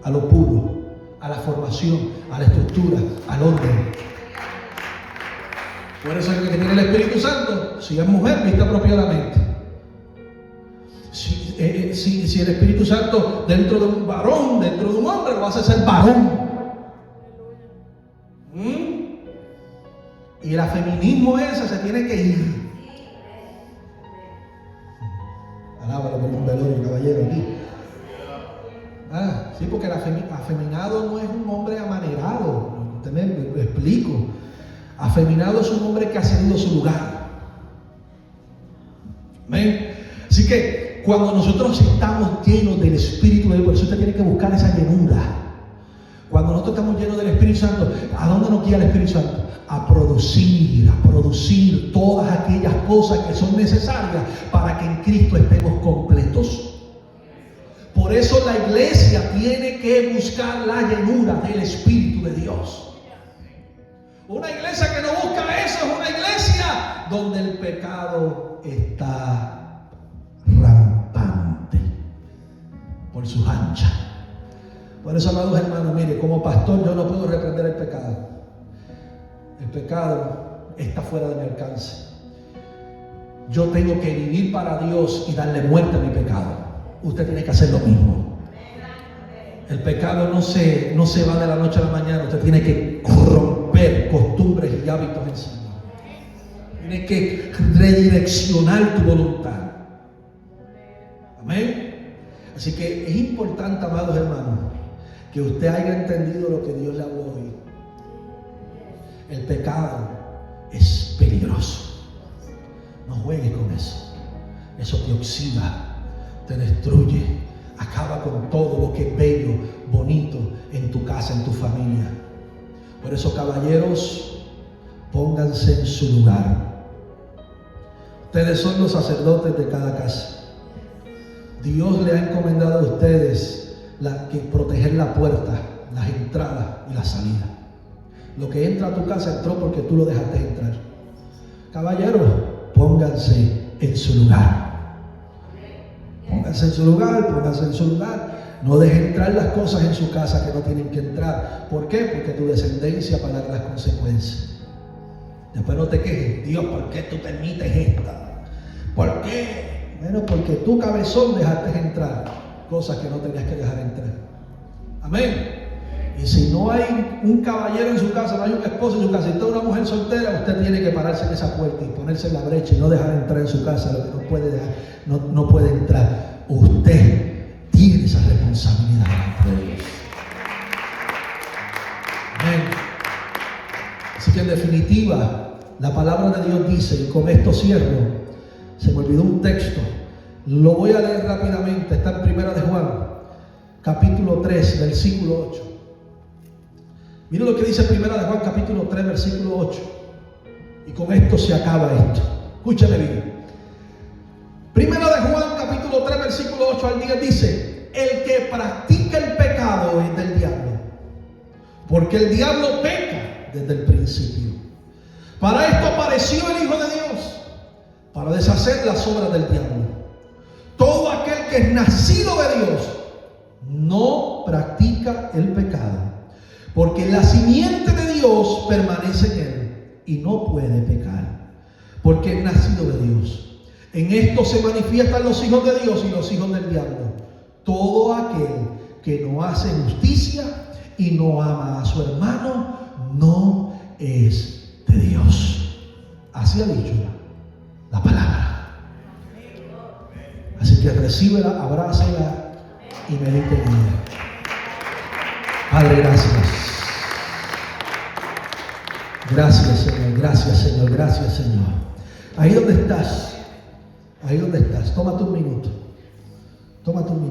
a lo puro, a la formación, a la estructura, al orden. Por eso el que tiene el Espíritu Santo, si es mujer, viste apropiadamente. Si el Espíritu Santo dentro de un varón, dentro de un hombre, lo hace ser varón. Y el afeminismo ese se tiene que ir. Alábalo por un velorio, caballero, aquí. Sí, porque el afeminado no es un hombre amanerado. Usted me lo explico. Afeminado es un hombre que ha cedido su lugar. Amén. Así que cuando nosotros estamos llenos del Espíritu de Dios, por eso usted tiene que buscar esa llenura. Cuando nosotros estamos llenos del Espíritu Santo, ¿a dónde nos guía el Espíritu Santo? A producir todas aquellas cosas que son necesarias para que en Cristo estemos completos. Por eso la iglesia tiene que buscar la llenura del Espíritu de Dios. Una iglesia que no busca eso es una iglesia donde el pecado está rampante por sus anchas. Por eso, amados hermanos, mire, como pastor yo no puedo reprender el pecado. El pecado está fuera de mi alcance. Yo tengo que vivir para Dios y darle muerte a mi pecado. Usted tiene que hacer lo mismo. El pecado no se va de la noche a la mañana. Usted tiene que romper costumbres y hábitos en sí. Tiene que redireccionar tu voluntad. Amén. Así que es importante, amados hermanos, que usted haya entendido lo que Dios le habló hoy. El pecado es peligroso. No juegues con eso. Eso te oxida, te destruye, acaba con todo lo que es bello, bonito en tu casa, en tu familia. Por eso, caballeros, pónganse en su lugar. Ustedes son los sacerdotes de cada casa. Dios le ha encomendado a ustedes que proteger la puerta, las entradas y la salida. Lo que entra a tu casa entró porque tú lo dejaste entrar. Caballeros, pónganse en su lugar. Pónganse en su lugar, pónganse en su lugar. No dejen entrar las cosas en su casa que no tienen que entrar. ¿Por qué? Porque tu descendencia pagará las consecuencias. Después no te quejes. Dios, ¿por qué tú permites esta? ¿Por qué? Bueno, porque tú, cabezón, dejaste entrar cosas que no tenías que dejar entrar. Amén. Y si no hay un caballero en su casa, no hay un esposo en su casa, si usted es una mujer soltera, usted tiene que pararse en esa puerta y ponerse en la brecha y no dejar entrar en su casa lo que no puede dejar, no puede entrar. Usted tiene esa responsabilidad ante Dios. Amén. Así que en definitiva, la palabra de Dios dice, y con esto cierro, se me olvidó un texto, lo voy a leer rápidamente, está en 1 de Juan, capítulo 3, versículo 8. Miren lo que dice 1 de Juan, capítulo 3, versículo 8. Y con esto se acaba esto. Escúchame bien. 1 de Juan, capítulo 3, versículo 8 al 10 dice: el que practica el pecado es del diablo, porque el diablo peca desde el principio. Para esto apareció el Hijo de Dios, para deshacer las obras del diablo. Todo aquel que es nacido de Dios no practica el pecado, porque la simiente de Dios permanece en él y no puede pecar, porque es nacido de Dios. En esto se manifiestan los hijos de Dios y los hijos del diablo. Todo aquel que no hace justicia y no ama a su hermano no es de Dios. Así ha dicho la palabra. Así que recíbela, abrázala y medite en ella. Padre, gracias. Gracias, Señor, gracias, Señor, gracias, Señor. Ahí donde estás, toma tu minuto. Toma tu minuto.